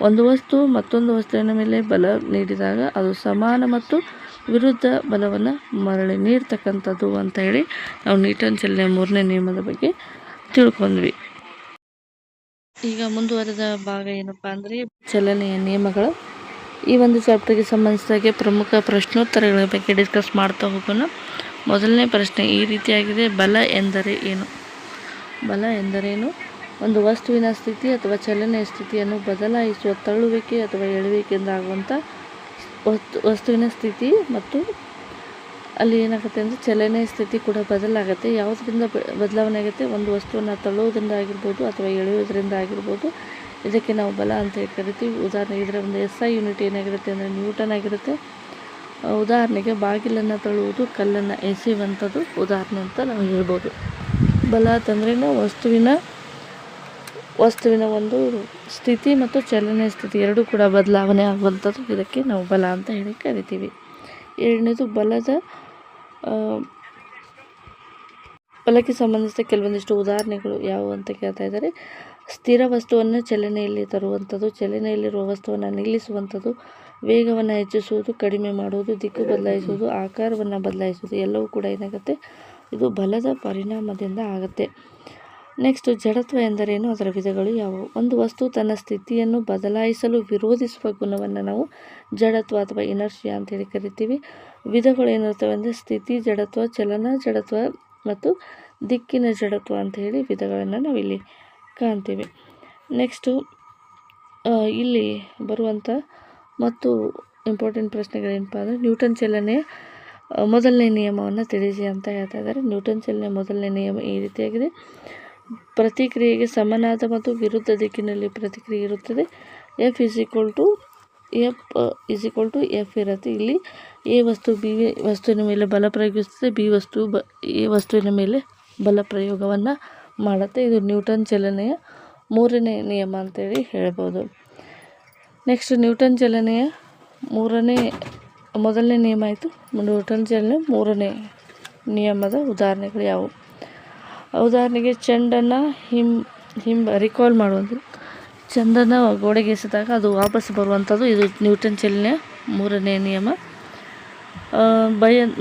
ಒಂದು ವಸ್ತು ಮತ್ತೊಂದು ವಸ್ತುವಿನ ಮೇಲೆ ಬಲ ನೀಡಿದಾಗ ಅದು ಸಮಾನ ಮತ್ತು ವಿರುದ್ಧ ಬಲವನ್ನು ಮರಳಿ ನೀಡ್ತಕ್ಕಂಥದ್ದು ಅಂತ ಹೇಳಿ ನಾವು ನ್ಯೂಟನ್ ಚಲನೆಯ 3ನೇ ನಿಯಮದ ಬಗ್ಗೆ ತಿಳ್ಕೊಂಡ್ವಿ. ಈಗ ಮುಂದುವರೆದ ಭಾಗ ಏನಪ್ಪ ಅಂದರೆ ಚಲನೆಯ ನಿಯಮಗಳು. ಈ ಒಂದು ಚಾಪ್ಟರ್ಗೆ ಸಂಬಂಧಿಸಿದಾಗೆ ಪ್ರಮುಖ ಪ್ರಶ್ನೋತ್ತರಗಳ ಬಗ್ಗೆ ಡಿಸ್ಕಸ್ ಮಾಡ್ತಾ ಹೋಗೋಣ. ಮೊದಲನೇ ಪ್ರಶ್ನೆ ಈ ರೀತಿಯಾಗಿದೆ: ಬಲ ಎಂದರೆ ಏನು? ಬಲ ಎಂದರೇನು? ಒಂದು ವಸ್ತುವಿನ ಸ್ಥಿತಿ ಅಥವಾ ಚಲನೆಯ ಸ್ಥಿತಿಯನ್ನು ಬದಲಾಯಿಸುವ ತಳ್ಳುವಿಕೆ ಅಥವಾ ಎಳುವಿಕೆಯಿಂದ ಆಗುವಂಥ ವಸ್ತುವಿನ ಸ್ಥಿತಿ, ಮತ್ತು ಅಲ್ಲಿ ಏನಾಗುತ್ತೆ ಅಂದರೆ ಚಲನೆಯ ಸ್ಥಿತಿ ಕೂಡ ಬದಲಾಗುತ್ತೆ. ಯಾವುದರಿಂದ ಬದಲಾವಣೆ ಆಗುತ್ತೆ? ಒಂದು ವಸ್ತುವನ್ನು ತಳ್ಳುವುದರಿಂದ ಆಗಿರ್ಬೋದು ಅಥವಾ ಎಳೆಯೋದ್ರಿಂದ ಆಗಿರ್ಬೋದು. ಇದಕ್ಕೆ ನಾವು ಬಲ ಅಂತ ಹೇಳಿ ಕರಿತೀವಿ. ಉದಾಹರಣೆಗೆ ಇದರ ಒಂದು SI ಯೂನಿಟ್ ಏನಾಗಿರುತ್ತೆ ಅಂದರೆ ನ್ಯೂಟನ್ ಆಗಿರುತ್ತೆ. ಉದಾಹರಣೆಗೆ ಬಾಗಿಲನ್ನು ತಳ್ಳುವುದು, ಕಲ್ಲನ್ನು ಎಸೆಯುವಂಥದ್ದು ಉದಾಹರಣೆ ಅಂತ ನಾವು ಹೇಳ್ಬೋದು. ಬಲ ಅಂತಂದ್ರೆ ವಸ್ತುವಿನ ಒಂದು ಸ್ಥಿತಿ ಮತ್ತು ಚಲನೆಯ ಸ್ಥಿತಿ ಎರಡೂ ಕೂಡ ಬದಲಾವಣೆ ಆಗುವಂಥದ್ದು, ಇದಕ್ಕೆ ನಾವು ಬಲ ಅಂತ ಹೇಳಿ ಕರಿತೀವಿ. ಎರಡನೇದು ಬಲಕ್ಕೆ ಸಂಬಂಧಿಸಿದ ಕೆಲವೊಂದಿಷ್ಟು ಉದಾಹರಣೆಗಳು ಯಾವುವು ಅಂತ ಕೇಳ್ತಾ ಇದ್ದಾರೆ. ಸ್ಥಿರ ವಸ್ತುವನ್ನು ಚಲನೆಯಲ್ಲಿ ತರುವಂಥದ್ದು, ಚಲನೆಯಲ್ಲಿರುವ ವಸ್ತುವನ್ನು ನಿಲ್ಲಿಸುವಂಥದ್ದು, ವೇಗವನ್ನು ಹೆಚ್ಚಿಸುವುದು, ಕಡಿಮೆ ಮಾಡುವುದು, ದಿಕ್ಕು ಬದಲಾಯಿಸುವುದು, ಆಕಾರವನ್ನು ಬದಲಾಯಿಸುವುದು ಎಲ್ಲವೂ ಕೂಡ ಏನಾಗುತ್ತೆ? ಇದು ಬಲದ ಪರಿಣಾಮದಿಂದ ಆಗುತ್ತೆ. ನೆಕ್ಸ್ಟ್, ಜಡತ್ವ ಎಂದರೇನು? ಅದರ ವಿಧಗಳು ಯಾವುವು? ಒಂದು ವಸ್ತು ತನ್ನ ಸ್ಥಿತಿಯನ್ನು ಬದಲಾಯಿಸಲು ವಿರೋಧಿಸುವ ಗುಣವನ್ನು ನಾವು ಜಡತ್ವ ಅಥವಾ ಇನರ್ಷಿಯಾ ಅಂತೇಳಿ ಕರಿತೀವಿ. ವಿಧಗಳು ಏನಿರ್ತವೆ ಅಂದರೆ ಸ್ಥಿತಿ ಜಡತ್ವ, ಚಲನ ಜಡತ್ವ ಮತ್ತು ದಿಕ್ಕಿನ ಜಡತ್ವ ಅಂತ ಹೇಳಿ ವಿಧಗಳನ್ನು ನಾವಿಲ್ಲಿ ಕಾಣ್ತೀವಿ. ನೆಕ್ಸ್ಟು ಇಲ್ಲಿ ಬರುವಂಥ ಮತ್ತು ಇಂಪಾರ್ಟೆಂಟ್ ಪ್ರಶ್ನೆಗಳೇನಪ್ಪ ಅಂದರೆ ನ್ಯೂಟನ್ ಚಲನೆಯ ಮೊದಲನೇ ನಿಯಮವನ್ನು ತಿಳಿಸಿ ಅಂತ ಹೇಳ್ತಾ ಇದ್ದಾರೆ. ನ್ಯೂಟನ್ ಚಲನೆಯ ಮೊದಲನೇ ನಿಯಮ ಈ ರೀತಿಯಾಗಿದೆ: ಪ್ರತಿಕ್ರಿಯೆಗೆ ಸಮನಾದ ಮತ್ತು ವಿರುದ್ಧ ದಿಕ್ಕಿನಲ್ಲಿ ಪ್ರತಿಕ್ರಿಯೆ ಇರುತ್ತದೆ. F ಇರುತ್ತೆ. ಇಲ್ಲಿ ಎ ವಸ್ತು ಬಿ ವಸ್ತುವಿನ ಮೇಲೆ ಬಲ ಪ್ರಯೋಗಿಸುತ್ತದೆ, ಬಿ ವಸ್ತು ಎ ವಸ್ತುವಿನ ಮೇಲೆ ಬಲ ಪ್ರಯೋಗವನ್ನು ಮಾಡುತ್ತೆ. ಇದು ನ್ಯೂಟನ್ ಚಲನೆಯ 3ನೇ ನಿಯಮ ಅಂತೇಳಿ ಹೇಳ್ಬೋದು. ನೆಕ್ಸ್ಟ್, ನ್ಯೂಟನ್ ಚಲನೆಯ ಮೊದಲನೇ ನಿಯಮ ಆಯಿತು. ನ್ಯೂಟನ್ ಚಲನೆ 3ನೇ ನಿಯಮದ ಉದಾಹರಣೆಗಳು ಯಾವುವು? ಉದಾಹರಣೆಗೆ ಚೆಂಡನ್ನು ರಿಕಾಲ್ ಮಾಡುವುದು, ಚೆಂಡನ್ನು ಗೋಡೆಗೆ ಎಸೆದಾಗ ಅದು ವಾಪಸ್ ಬರುವಂಥದ್ದು, ಇದು ನ್ಯೂಟನ್ ಚಲನೆಯ 3ನೇ ನಿಯಮ.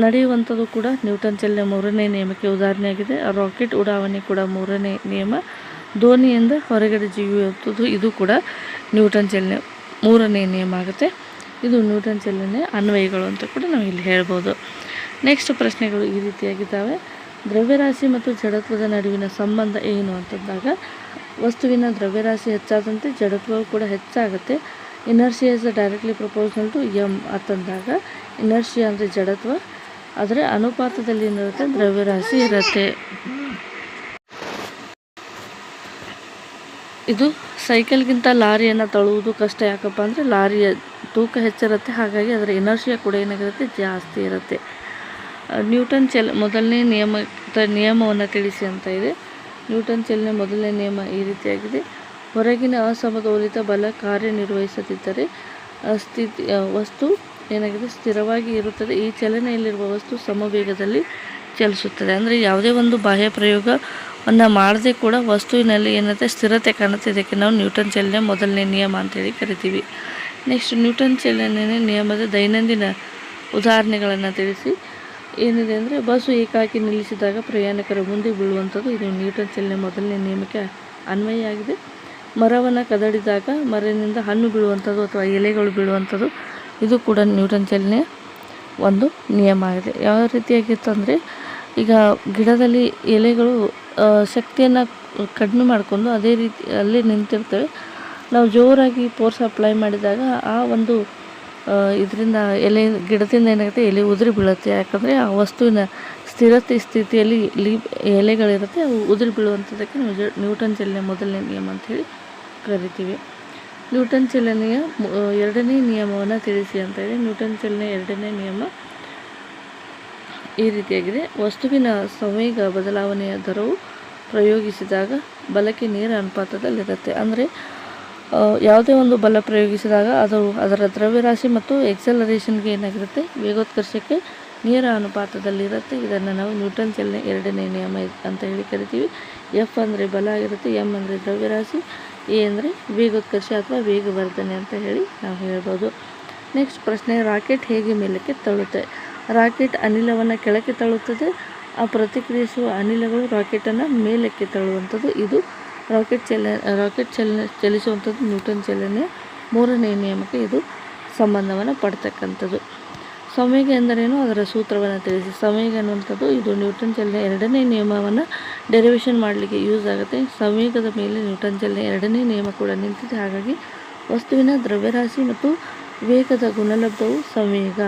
ನಡೆಯುವಂಥದ್ದು ಕೂಡ ನ್ಯೂಟನ್ ಚಲನೆಯ 3ನೇ ನಿಯಮಕ್ಕೆ ಉದಾಹರಣೆಯಾಗಿದೆ. ರಾಕೆಟ್ ಉಡಾವಣೆ ಕೂಡ 3ನೇ ನಿಯಮ. ದೋಣಿಯಿಂದ ಹೊರಗಡೆ ಜಿಗಿಯುವಂಥದ್ದು ಇದು ಕೂಡ ನ್ಯೂಟನ್ ಚಲನೆ 3ನೇ ನಿಯಮ ಆಗುತ್ತೆ. ಇದು ನ್ಯೂಟನ್ ಚಲನೆಯ ಅನ್ವಯಗಳು ಅಂತ ಕೂಡ ನಾವು ಇಲ್ಲಿ ಹೇಳ್ಬೋದು. ನೆಕ್ಸ್ಟ್ ಪ್ರಶ್ನೆಗಳು ಈ ರೀತಿಯಾಗಿದ್ದಾವೆ: ದ್ರವ್ಯರಾಶಿ ಮತ್ತು ಜಡತ್ವದ ನಡುವಿನ ಸಂಬಂಧ ಏನು ಅಂತಂದಾಗ, ವಸ್ತುವಿನ ದ್ರವ್ಯರಾಶಿ ಹೆಚ್ಚಾದಂತೆ ಜಡತ್ವವು ಕೂಡ ಹೆಚ್ಚಾಗುತ್ತೆ. Inertia is directly proportional to M ಅಂತಂದಾಗ, ಇನರ್ಷಿಯಾ ಅಂದರೆ ಜಡತ್ವ, ಅದರ ಅನುಪಾತದಲ್ಲಿ ಏನಿರುತ್ತೆ? ದ್ರವ್ಯರಾಶಿ ಇರುತ್ತೆ. ಇದು ಸೈಕಲ್ಗಿಂತ ಲಾರಿಯನ್ನು ತಳ್ಳುವುದು ಕಷ್ಟ. ಯಾಕಪ್ಪ ಅಂದರೆ ಲಾರಿಯ ತೂಕ ಹೆಚ್ಚಿರುತ್ತೆ, ಹಾಗಾಗಿ ಅದರ ಇನರ್ಷಿಯಾ ಕೂಡ ಏನಾಗಿರುತ್ತೆ? ಜಾಸ್ತಿ ಇರುತ್ತೆ. ನ್ಯೂಟನ್ ಮೊದಲನೇ ನಿಯಮವನ್ನು ತಿಳಿಸಿ ಅಂತ ಇದೆ. ನ್ಯೂಟನ್ ಚಲನೆ ಮೊದಲನೇ ನಿಯಮ ಈ ರೀತಿಯಾಗಿದೆ: ಹೊರಗಿನ ಅಸಮತೋಲಿತ ಬಲ ಕಾರ್ಯನಿರ್ವಹಿಸದಿದ್ದರೆ ವಸ್ತು ಏನಾಗಿದೆ? ಸ್ಥಿರವಾಗಿ ಇರುತ್ತದೆ. ಈ ಚಲನೆಯಲ್ಲಿರುವ ವಸ್ತು ಸಮವೇಗದಲ್ಲಿ ಚಲಿಸುತ್ತದೆ. ಅಂದರೆ ಯಾವುದೇ ಒಂದು ಬಾಹ್ಯ ಪ್ರಯೋಗವನ್ನು ಮಾಡದೆ ಕೂಡ ವಸ್ತುವಿನಲ್ಲಿ ಏನಿರುತ್ತೆ? ಸ್ಥಿರತೆ ಕಾಣುತ್ತೆ. ಇದಕ್ಕೆ ನಾವು ನ್ಯೂಟನ್ ಚಲನೆ ಮೊದಲನೇ ನಿಯಮ ಅಂತೇಳಿ ಕರಿತೀವಿ. ನೆಕ್ಸ್ಟ್, ನ್ಯೂಟನ್ ಚಲನೆ ನಿಯಮದ ದೈನಂದಿನ ಉದಾಹರಣೆಗಳನ್ನು ತಿಳಿಸಿ. ಏನಿದೆ ಅಂದರೆ ಬಸ್ಸು ಏಕಾಕಿ ನಿಲ್ಲಿಸಿದಾಗ ಪ್ರಯಾಣಿಕರು ಮುಂದೆ ಬೀಳುವಂಥದ್ದು, ಇದು ನ್ಯೂಟನ್ ಚಲನೆ ಮೊದಲನೇ ನಿಯಮಕ್ಕೆ ಅನ್ವಯ ಆಗಿದೆ. ಮರವನ್ನು ಕದಡಿದಾಗ ಮರದಿಂದ ಹಣ್ಣು ಬೀಳುವಂಥದ್ದು ಅಥವಾ ಎಲೆಗಳು ಬೀಳುವಂಥದ್ದು, ಇದು ಕೂಡ ನ್ಯೂಟನ್ ಚಲನೆಯ ಒಂದು ನಿಯಮ ಆಗಿದೆ. ಯಾವ ರೀತಿಯಾಗಿತ್ತು ಅಂದರೆ, ಈಗ ಗಿಡದಲ್ಲಿ ಎಲೆಗಳು ಶಕ್ತಿಯನ್ನು ಕಡಿಮೆ ಮಾಡಿಕೊಂಡು ಅದೇ ರೀತಿ ಅಲ್ಲೇ ನಿಂತಿರ್ತವೆ. ನಾವು ಜೋರಾಗಿ ಫೋರ್ಸ್ ಅಪ್ಲೈ ಮಾಡಿದಾಗ ಆ ಒಂದು ಇದರಿಂದ ಗಿಡದಿಂದ ಏನಾಗುತ್ತೆ? ಎಲೆ ಉದುರಿ ಬೀಳುತ್ತೆ. ಯಾಕಂದರೆ ಆ ವಸ್ತುವಿನ ಸ್ಥಿತಿಯಲ್ಲಿ ಎಲೆಗಳಿರುತ್ತೆ, ಅವು ಉದುರಿ ಬೀಳುವಂಥದ್ದಕ್ಕೆ ನಾವು ನ್ಯೂಟನ್ ಚಲನೆ ಮೊದಲನೇ ನಿಯಮ ಅಂಥೇಳಿ ಕರಿತೀವಿ. ನ್ಯೂಟನ್ ಚಲನೆಯ 2ನೇ ನಿಯಮವನ್ನು ತಿಳಿಸಿ ಅಂತ ಹೇಳಿ. ನ್ಯೂಟನ್ ಚಲನೆಯ 2ನೇ ನಿಯಮ ಈ ರೀತಿಯಾಗಿದೆ: ವಸ್ತುವಿನ ಸಂವೇಗ ಬದಲಾವಣೆಯ ದರವು ಪ್ರಯೋಗಿಸಿದಾಗ ಬಲಕ್ಕೆ ನೇರ ಅನುಪಾತದಲ್ಲಿರುತ್ತೆ. ಅಂದರೆ ಯಾವುದೇ ಒಂದು ಬಲ ಪ್ರಯೋಗಿಸಿದಾಗ ಅದರ ದ್ರವ್ಯರಾಶಿ ಮತ್ತು ಎಕ್ಸಲರೇಷನ್ಗೆ ಏನಾಗಿರುತ್ತೆ? ವೇಗೋತ್ಕರ್ಷಕ್ಕೆ ನೇರ ಅನುಪಾತದಲ್ಲಿರುತ್ತೆ. ಇದನ್ನು ನಾವು ನ್ಯೂಟನ್ ಚಲನೆ 2ನೇ ನಿಯಮ ಅಂತ ಹೇಳಿ ಕರಿತೀವಿ. F ಅಂದರೆ ಬಲ ಆಗಿರುತ್ತೆ, M ಅಂದರೆ ದ್ರವ್ಯರಾಶಿ, A ಅಂದರೆ ವೇಗೋತ್ಕರ್ಷ ಅಥವಾ ವೇಗವರ್ಧನೆ ಅಂತ ಹೇಳಿ ನಾವು ಹೇಳ್ಬೋದು. ನೆಕ್ಸ್ಟ್ ಪ್ರಶ್ನೆ, ರಾಕೆಟ್ ಹೇಗೆ ಮೇಲಕ್ಕೆ ತಳ್ಳುತ್ತೆ? ರಾಕೆಟ್ ಅನಿಲವನ್ನು ಕೆಳಕ್ಕೆ ತಳ್ಳುತ್ತದೆ. ಆ ಪ್ರತಿಕ್ರಿಯಿಸುವ ಅನಿಲಗಳು ರಾಕೆಟನ್ನು ಮೇಲಕ್ಕೆ ತಳ್ಳುವಂಥದ್ದು. ಇದು ರಾಕೆಟ್ ಚಲಿಸುವಂಥದ್ದು ನ್ಯೂಟನ್ ಚಲನೆಯ 3ನೇ ನಿಯಮಕ್ಕೆ ಇದು ಸಂಬಂಧವನ್ನು ಪಡ್ತಕ್ಕಂಥದ್ದು. ಸಂವೇಗ ಎಂದರೇನು, ಅದರ ಸೂತ್ರವನ್ನು ತಿಳಿಸಿ. ಸಂವೇಗ ಅನ್ನುವಂಥದ್ದು ಇದು ನ್ಯೂಟನ್ ಚಲನೆಯ 2ನೇ ನಿಯಮವನ್ನು ಡೆರಿವೇಷನ್ ಮಾಡಲಿಕ್ಕೆ ಯೂಸ್ ಆಗುತ್ತೆ. ಸಂವೇಗದ ಮೇಲೆ ನ್ಯೂಟನ್ ಚಲನೆಯ 2ನೇ ನಿಯಮ ಕೂಡ ನಿಂತಿದೆ. ಹಾಗಾಗಿ ವಸ್ತುವಿನ ದ್ರವ್ಯರಾಶಿ ಮತ್ತು ವೇಗದ ಗುಣಲಬ್ಧವು ಸಂವೇಗ.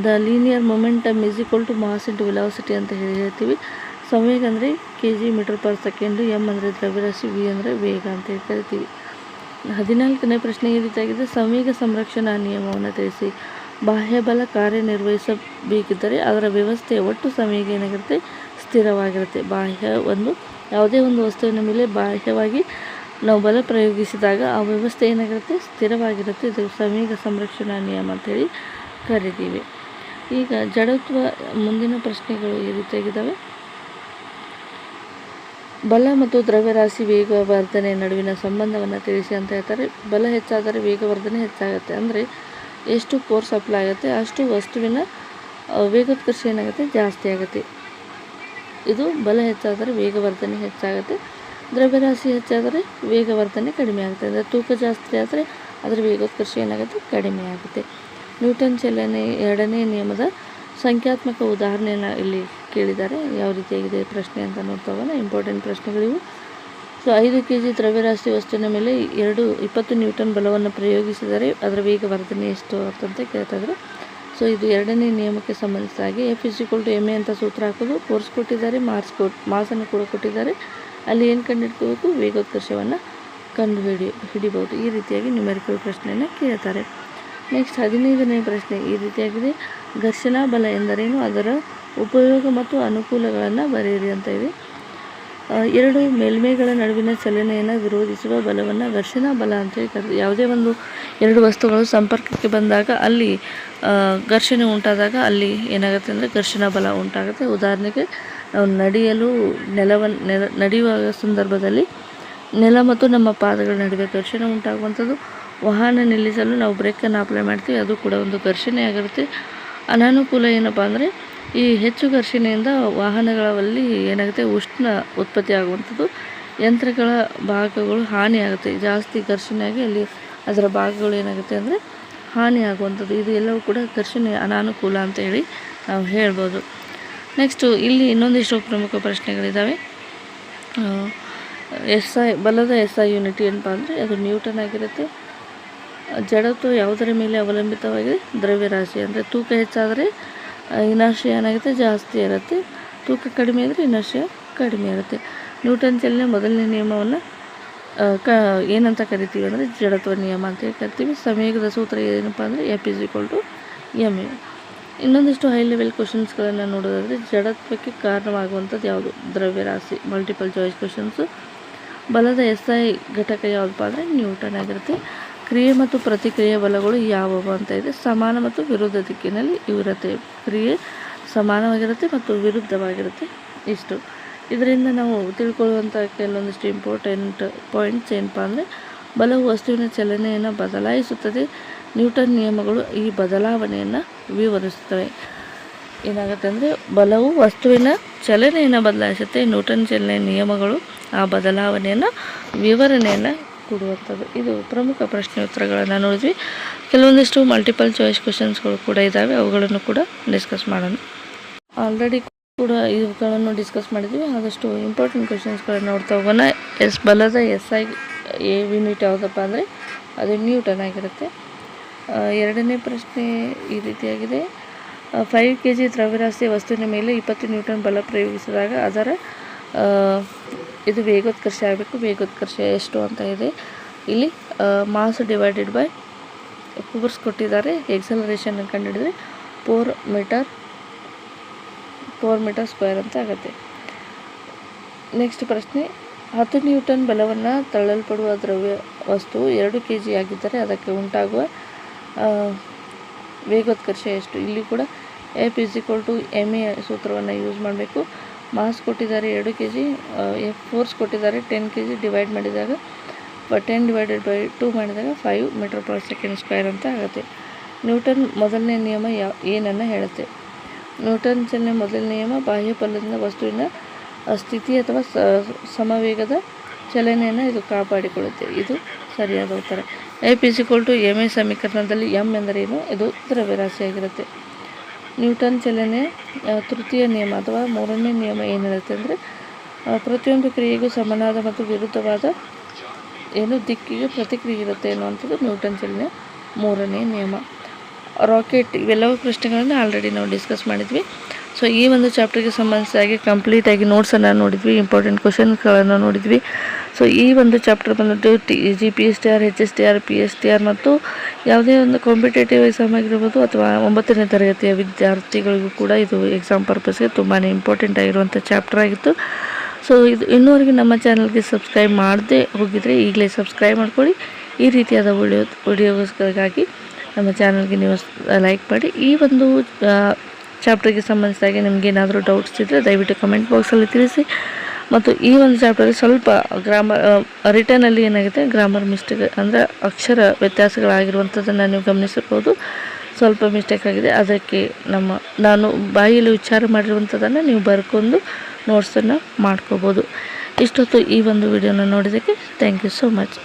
The linear momentum is equal to mass into velocity ಅಂತ ಹೇಳ್ತೀವಿ. ಸಂವೇಗ ಅಂದರೆ kg/s, m ಅಂದರೆ ದ್ರವ್ಯರಾಶಿ, v ಅಂದರೆ ವೇಗ ಅಂತ ಹೇಳಿ ಕರಿತೀವಿ. 14ನೇ ಪ್ರಶ್ನೆ ಈ ರೀತಿಯಾಗಿದೆ, ಸಂವೇಗ ಸಂರಕ್ಷಣಾ ನಿಯಮವನ್ನು ತಿಳಿಸಿ. ಬಾಹ್ಯಬಲ ಕಾರ್ಯನಿರ್ವಹಿಸಬೇಕಿದ್ದರೆ ಅದರ ವ್ಯವಸ್ಥೆಯ ಒಟ್ಟು ಸಂವೇಗ ಏನಾಗಿರುತ್ತೆ? ಸ್ಥಿರವಾಗಿರುತ್ತೆ. ಯಾವುದೇ ಒಂದು ವಸ್ತುವಿನ ಮೇಲೆ ಬಾಹ್ಯವಾಗಿ ನಾವು ಬಲ ಪ್ರಯೋಗಿಸಿದಾಗ ಆ ವ್ಯವಸ್ಥೆ ಏನಾಗಿರುತ್ತೆ? ಸ್ಥಿರವಾಗಿರುತ್ತೆ. ಇದು ಸಂವೇಗ ಸಂರಕ್ಷಣಾ ನಿಯಮ ಅಂತೇಳಿ ಕರಿತೀವಿ. ಈಗ ಜಡತ್ವ ಮುಂದಿನ ಪ್ರಶ್ನೆಗಳು ಈ ರೀತಿಯಾಗಿದ್ದಾವೆ. ಬಲ ಮತ್ತು ದ್ರವ್ಯರಾಶಿ ವೇಗವರ್ಧನೆ ನಡುವಿನ ಸಂಬಂಧವನ್ನು ತಿಳಿಸಿ ಅಂತ ಹೇಳ್ತಾರೆ. ಬಲ ಹೆಚ್ಚಾದರೆ ವೇಗವರ್ಧನೆ ಹೆಚ್ಚಾಗುತ್ತೆ. ಅಂದರೆ ಎಷ್ಟು ಫೋರ್ಸ್ ಅಪ್ಲೈ ಆಗುತ್ತೆ ಅಷ್ಟು ವಸ್ತುವಿನ ವೇಗೋತ್ಕರ್ಷ ಏನಾಗುತ್ತೆ? ಜಾಸ್ತಿ ಆಗುತ್ತೆ. ಇದು ಬಲ ಹೆಚ್ಚಾದರೆ ವೇಗವರ್ಧನೆ ಹೆಚ್ಚಾಗುತ್ತೆ. ದ್ರವ್ಯರಾಶಿ ಹೆಚ್ಚಾದರೆ ವೇಗವರ್ಧನೆ ಕಡಿಮೆ ಆಗುತ್ತೆ. ಅಂದರೆ ತೂಕ ಜಾಸ್ತಿ ಆದರೆ ಅದರ ವೇಗೋತ್ಕರ್ಷ ಏನಾಗುತ್ತೆ? ಕಡಿಮೆ ಆಗುತ್ತೆ. ನ್ಯೂಟನ್ ಚಲನೆ 2ನೇ ನಿಯಮದ ಸಂಖ್ಯಾತ್ಮಕ ಉದಾಹರಣೆಯನ್ನು ಇಲ್ಲಿ ಕೇಳಿದ್ದಾರೆ. ಯಾವ ರೀತಿಯಾಗಿದೆ ಪ್ರಶ್ನೆ ಅಂತ ನೋಡ್ತಾ ಹೋಗೋಣ. ಇಂಪಾರ್ಟೆಂಟ್ ಪ್ರಶ್ನೆಗಳಿವು. ಸೊ 5 kg ದ್ರವ್ಯರಾಶಿ ವಸ್ತುವಿನ ಮೇಲೆ 20 ನ್ಯೂಟನ್ ಬಲವನ್ನು ಪ್ರಯೋಗಿಸಿದರೆ ಅದರ ವೇಗವರ್ಧನೆ ಎಷ್ಟು ಅಂತ ಕೇಳ್ತಾ ಇದ್ರು. ಸೊ ಇದು 2ನೇ ನಿಯಮಕ್ಕೆ ಸಂಬಂಧಿಸಿದ ಹಾಗೆ F=ma ಅಂತ ಸೂತ್ರ ಹಾಕೋದು. ಫೋರ್ಸ್ ಕೊಟ್ಟಿದ್ದಾರೆ, ಮಾಸನ್ನು ಕೂಡ ಕೊಟ್ಟಿದ್ದಾರೆ. ಅಲ್ಲಿ ಏನು ಕಂಡುಹಿಡ್ಕೋಬೇಕು? ವೇಗೋತ್ಕರ್ಷವನ್ನು ಹಿಡಿಬಹುದು. ಈ ರೀತಿಯಾಗಿ ನ್ಯೂಮೆರಿಕಲ್ ಪ್ರಶ್ನೆಯನ್ನು ಕೇಳ್ತಾರೆ. ನೆಕ್ಸ್ಟ್ 15ನೇ ಪ್ರಶ್ನೆ ಈ ರೀತಿಯಾಗಿದೆ, ಘರ್ಷಣಾ ಬಲ ಎಂದರೇನು? ಅದರ ಉಪಯೋಗ ಮತ್ತು ಅನುಕೂಲಗಳನ್ನು ಬರೆಯಿರಿ ಅಂತ ಇದೆ. 2 ಮೇಲ್ಮೈಗಳ ನಡುವಿನ ಚಲನೆಯನ್ನು ವಿರೋಧಿಸುವ ಬಲವನ್ನು ಘರ್ಷಣಾ ಬಲ ಅಂತೇಳಿ ಕರೀತೀವಿ. ಯಾವುದೇ ಒಂದು 2 ವಸ್ತುಗಳು ಸಂಪರ್ಕಕ್ಕೆ ಬಂದಾಗ ಅಲ್ಲಿ ಘರ್ಷಣೆ ಉಂಟಾದಾಗ ಅಲ್ಲಿ ಏನಾಗುತ್ತೆ ಅಂದರೆ ಘರ್ಷಣಾ ಬಲ ಉಂಟಾಗುತ್ತೆ. ಉದಾಹರಣೆಗೆ ನಾವು ನಡೆಯುವ ಸಂದರ್ಭದಲ್ಲಿ ನೆಲ ಮತ್ತು ನಮ್ಮ ಪಾದಗಳ ನಡುವೆ ಘರ್ಷಣೆ ಉಂಟಾಗುವಂಥದ್ದು. ವಾಹನ ನಿಲ್ಲಿಸಲು ನಾವು ಬ್ರೇಕನ್ನು ಅಪ್ಲೈ ಮಾಡ್ತೀವಿ, ಅದು ಕೂಡ ಒಂದು ಘರ್ಷಣೆ ಆಗಿರುತ್ತೆ. ಅನಾನುಕೂಲ ಏನಪ್ಪ ಅಂದರೆ ಈ ಹೆಚ್ಚು ಘರ್ಷಣೆಯಿಂದ ವಾಹನಗಳಲ್ಲಿ ಏನಾಗುತ್ತೆ? ಉಷ್ಣ ಉತ್ಪತ್ತಿ ಆಗುವಂಥದ್ದು. ಯಂತ್ರಗಳ ಭಾಗಗಳು ಹಾನಿಯಾಗುತ್ತೆ. ಜಾಸ್ತಿ ಘರ್ಷಣೆಯಾಗಿ ಅಲ್ಲಿ ಅದರ ಭಾಗಗಳು ಏನಾಗುತ್ತೆ ಅಂದರೆ ಹಾನಿ ಆಗುವಂಥದ್ದು. ಇದು ಎಲ್ಲವೂ ಕೂಡ ಘರ್ಷಣೆ ಅನಾನುಕೂಲ ಅಂತ ಹೇಳಿ ನಾವು ಹೇಳ್ಬೋದು. ನೆಕ್ಸ್ಟು ಇಲ್ಲಿ ಇನ್ನೊಂದಿಷ್ಟು ಪ್ರಮುಖ ಪ್ರಶ್ನೆಗಳಿದ್ದಾವೆ. ಬಲದ SI ಯೂನಿಟ್ ಏನಪ್ಪ ಅಂದರೆ ಅದು ನ್ಯೂಟನ್ ಆಗಿರುತ್ತೆ. ಜಡತ್ವ ಯಾವುದರ ಮೇಲೆ ಅವಲಂಬಿತವಾಗಿದೆ? ದ್ರವ್ಯರಾಶಿ. ಅಂದರೆ ತೂಕ ಹೆಚ್ಚಾದರೆ ಇನರ್ಷಿಯ ಏನಾಗುತ್ತೆ? ಜಾಸ್ತಿ ಇರುತ್ತೆ. ತೂಕ ಕಡಿಮೆ ಆದರೆ ಇನರ್ಷಿಯ ಕಡಿಮೆ ಇರುತ್ತೆ. ನ್ಯೂಟನ್ ಚಲನೆ 1ನೇ ನಿಯಮವನ್ನು ಏನಂತ ಕರಿತೀವಿ ಅಂದರೆ ಜಡತ್ವ ನಿಯಮ ಅಂತೇಳಿ ಕರಿತೀವಿ. ಸಂವೇಗದ ಸೂತ್ರ ಏನಪ್ಪ ಅಂದರೆ F=ma. ಇನ್ನೊಂದಿಷ್ಟು ಹೈ ಲೆವೆಲ್ ಕ್ವಶನ್ಸ್ಗಳನ್ನು ನೋಡೋದಾದರೆ ಜಡತ್ವಕ್ಕೆ ಕಾರಣವಾಗುವಂಥದ್ದು ಯಾವುದು? ದ್ರವ್ಯರಾಶಿ. Multiple choice questions. ಬಲದ SI ಘಟಕ ಯಾವುದಪ್ಪ ಅಂದರೆ ನ್ಯೂಟನ್ ಆಗಿರುತ್ತೆ. ಕ್ರಿಯೆ ಮತ್ತು ಪ್ರತಿಕ್ರಿಯೆ ಬಲಗಳು ಯಾವುವು ಅಂತ ಇದೆ. ಸಮಾನ ಮತ್ತು ವಿರುದ್ಧ ದಿಕ್ಕಿನಲ್ಲಿ ಇರುತ್ತೆ. ಕ್ರಿಯೆ ಸಮಾನವಾಗಿರುತ್ತೆ ಮತ್ತು ವಿರುದ್ಧವಾಗಿರುತ್ತೆ. ಇಷ್ಟು. ಇದರಿಂದ ನಾವು ತಿಳ್ಕೊಳ್ಳುವಂಥ ಕೆಲವೊಂದಿಷ್ಟು ಇಂಪಾರ್ಟೆಂಟ್ ಪಾಯಿಂಟ್ಸ್ ಏನಪ್ಪ ಅಂದರೆ ಬಲವು ವಸ್ತುವಿನ ಚಲನೆಯನ್ನು ಬದಲಾಯಿಸುತ್ತದೆ. ನ್ಯೂಟನ್ ನಿಯಮಗಳು ಈ ಬದಲಾವಣೆಯನ್ನು ವಿವರಿಸುತ್ತವೆ. ಏನಾಗುತ್ತೆ ಅಂದರೆ ಬಲವು ವಸ್ತುವಿನ ಚಲನೆಯನ್ನು ಬದಲಾಯಿಸುತ್ತೆ. ನ್ಯೂಟನ್ ಚಲನೆಯ ನಿಯಮಗಳು ಆ ಬದಲಾವಣೆಯನ್ನು ವಿವರಣೆಯನ್ನು ಕೊಡುವಂಥದ್ದು. ಇದು ಪ್ರಮುಖ ಪ್ರಶ್ನೆ ಉತ್ತರಗಳನ್ನು ನೋಡಿದ್ವಿ. ಕೆಲವೊಂದಿಷ್ಟು ಮಲ್ಟಿಪಲ್ ಚಾಯ್ಸ್ ಕ್ವಶನ್ಸ್ಗಳು ಕೂಡ ಇದ್ದಾವೆ, ಅವುಗಳನ್ನು ಕೂಡ ಡಿಸ್ಕಸ್ ಮಾಡೋಣ. ಆಲ್ರೆಡಿ ಕೂಡ ಇವುಗಳನ್ನು ಡಿಸ್ಕಸ್ ಮಾಡಿದ್ವಿ. ಆದಷ್ಟು ಇಂಪಾರ್ಟೆಂಟ್ ಕ್ವಶನ್ಸ್ಗಳನ್ನು ನೋಡ್ತಾ ಹೋಗೋಣ. ಬಲದ SI ಯೂನಿಟ್ ಯಾವುದಪ್ಪ ಅಂದರೆ ಅದು ನ್ಯೂಟನ್ ಆಗಿರುತ್ತೆ. 2ನೇ ಪ್ರಶ್ನೆ ಈ ರೀತಿಯಾಗಿದೆ, 5 kg ದ್ರವ್ಯರಾಶಿ ವಸ್ತುವಿನ ಮೇಲೆ 20 ನ್ಯೂಟನ್ ಬಲ ಪ್ರಯೋಗಿಸಿದಾಗ ಅದರ ಇದು ವೇಗೋತ್ಕರ್ಷ ಆಗಬೇಕು. ವೇಗೋತ್ಕರ್ಷ ಎಷ್ಟು ಅಂತ ಇದೆ. ಇಲ್ಲಿ ಮಾಸ್ ಡಿವೈಡೆಡ್ ಬೈ ಫೋರ್ಸ್ ಕೊಟ್ಟಿದ್ದಾರೆ. ಎಕ್ಸಲರೇಷನ್ ಕಂಡುಹಿಡಿದ್ರೆ 4 ಮೀಟರ್ ಸ್ಕ್ವೇರ್ ಅಂತ ಆಗುತ್ತೆ. ನೆಕ್ಸ್ಟ್ ಪ್ರಶ್ನೆ, 10 ನ್ಯೂಟನ್ ಬಲವನ್ನು ತಳ್ಳಲ್ಪಡುವ ದ್ರವ್ಯ ವಸ್ತುವು 2 kg ಆಗಿದ್ದರೆ ಅದಕ್ಕೆ ಉಂಟಾಗುವ ವೇಗೋತ್ಕರ್ಷ ಎಷ್ಟು? ಇಲ್ಲಿ ಕೂಡ F=ma ಸೂತ್ರವನ್ನು ಯೂಸ್ ಮಾಡಬೇಕು. ಮಾಸ್ ಕೊಟ್ಟಿದ್ದಾರೆ 2 kg, ಫೋರ್ಸ್ ಕೊಟ್ಟಿದ್ದಾರೆ 10 kg. ಡಿವೈಡ್ ಮಾಡಿದಾಗ 10 ಡಿವೈಡೆಡ್ ಬೈ 2 ಮಾಡಿದಾಗ 5 ಮೀಟರ್ ಪರ್ ಸೆಕೆಂಡ್ ಸ್ಕ್ವೇರ್ ಅಂತ ಆಗುತ್ತೆ. ನ್ಯೂಟನ್ ಮೊದಲನೇ ನಿಯಮ ಏನನ್ನು ಹೇಳುತ್ತೆ? ನ್ಯೂಟನ್ ಚಲನೆ ಮೊದಲನೇ ನಿಯಮ ಬಾಹ್ಯ ಬಲದಿಂದ ವಸ್ತುವಿನ ಸ್ಥಿತಿ ಅಥವಾ ಸಮವೇಗದ ಚಲನೆಯನ್ನು ಇದು ಕಾಪಾಡಿಕೊಳ್ಳುತ್ತೆ. ಇದು ಸರಿಯಾದ ಉತ್ತರ. F=ma ಸಮೀಕರಣದಲ್ಲಿ m ಎಂದರೇನು? ಇದು ದ್ರವ್ಯರಾಶಿಯಾಗಿರುತ್ತೆ. ನ್ಯೂಟನ್ ಚಲನೆ ತೃತೀಯ ನಿಯಮ ಅಥವಾ ಮೂರನೇ ನಿಯಮ ಏನು ಹೇಳುತ್ತೆ ಅಂದರೆ ಪ್ರತಿಯೊಂದು ಕ್ರಿಯೆಗೂ ಸಮನಾದ ಮತ್ತು ವಿರುದ್ಧವಾದ ದಿಕ್ಕಿಗೆ ಪ್ರತಿಕ್ರಿಯೆ ಇರುತ್ತೆ ಅನ್ನುವಂಥದ್ದು ನ್ಯೂಟನ್ ಚಲನೆ ಮೂರನೇ ನಿಯಮ. ರಾಕೆಟ್ ಇವೆಲ್ಲವೂ ಪ್ರಶ್ನೆಗಳನ್ನು ಆಲ್ರೆಡಿ ನಾವು ಡಿಸ್ಕಸ್ ಮಾಡಿದ್ವಿ. ಸೊ ಈ ಒಂದು ಚಾಪ್ಟರ್ಗೆ ಸಂಬಂಧಿಸಿದಾಗಿ ಕಂಪ್ಲೀಟಾಗಿ ನೋಟ್ಸನ್ನು ನೋಡಿದ್ವಿ, ಇಂಪಾರ್ಟೆಂಟ್ ಕ್ವಶನ್ಸ್ಗಳನ್ನು ನೋಡಿದ್ವಿ. ಸೊ ಈ ಒಂದು ಚಾಪ್ಟರ್ ಬಂದ್ಬಿಟ್ಟು GPSTR, HSTR, PSTR ಮತ್ತು ಯಾವುದೇ ಒಂದು ಕಾಂಪಿಟೇಟಿವ್ ಎಕ್ಸಾಮ್ ಆಗಿರ್ಬೋದು ಅಥವಾ 9ನೇ ತರಗತಿಯ ವಿದ್ಯಾರ್ಥಿಗಳಿಗೂ ಕೂಡ ಇದು ಎಕ್ಸಾಮ್ ಪರ್ಪಸ್ಗೆ ತುಂಬಾ ಇಂಪಾರ್ಟೆಂಟ್ ಆಗಿರುವಂಥ ಚಾಪ್ಟರ್ ಆಗಿತ್ತು. ಸೊ ಇದು ಇನ್ನೂವರೆಗೆ ನಮ್ಮ ಚಾನಲ್ಗೆ ಸಬ್ಸ್ಕ್ರೈಬ್ ಮಾಡದೆ ಹೋಗಿದರೆ ಈಗಲೇ ಸಬ್ಸ್ಕ್ರೈಬ್ ಮಾಡ್ಕೊಳ್ಳಿ. ಈ ರೀತಿಯಾದ ವಿಡಿಯೋಸ್ಗಳಿಗಾಗಿ ನಮ್ಮ ಚಾನಲ್ಗೆ ನೀವು ಲೈಕ್ ಮಾಡಿ. ಈ ಒಂದು ಚಾಪ್ಟರ್ಗೆ ಸಂಬಂಧಿಸಿದಾಗೆ ನಿಮ್ಗೆ ಏನಾದರೂ ಡೌಟ್ಸ್ ಇದ್ದರೆ ದಯವಿಟ್ಟು ಕಮೆಂಟ್ ಬಾಕ್ಸಲ್ಲಿ ತಿಳಿಸಿ. ಮತ್ತು ಈ ಒಂದು ಚಾಪ್ಟರ್ಗೆ ಸ್ವಲ್ಪ ರಿಟರ್ನಲ್ಲಿ ಏನಾಗುತ್ತೆ, ಗ್ರಾಮರ್ ಮಿಸ್ಟೇಕ್ ಅಂದರೆ ಅಕ್ಷರ ವ್ಯತ್ಯಾಸಗಳಾಗಿರುವಂಥದ್ದನ್ನು ನೀವು ಗಮನಿಸಿರ್ಬೋದು. ಸ್ವಲ್ಪ ಮಿಸ್ಟೇಕ್ ಆಗಿದೆ, ಅದಕ್ಕೆ ನಾನು ಬಾಯಿಯಲ್ಲಿ ಉಚ್ಚಾರ ಮಾಡಿರುವಂಥದ್ದನ್ನು ನೀವು ಬರ್ಕೊಂಡು ನೋಟ್ಸನ್ನು ಮಾಡ್ಕೋಬೋದು. ಇಷ್ಟೊತ್ತು ಈ ಒಂದು ವಿಡಿಯೋನ ನೋಡಿದ್ದಕ್ಕೆ ಥ್ಯಾಂಕ್ ಯು ಸೋ ಮಚ್.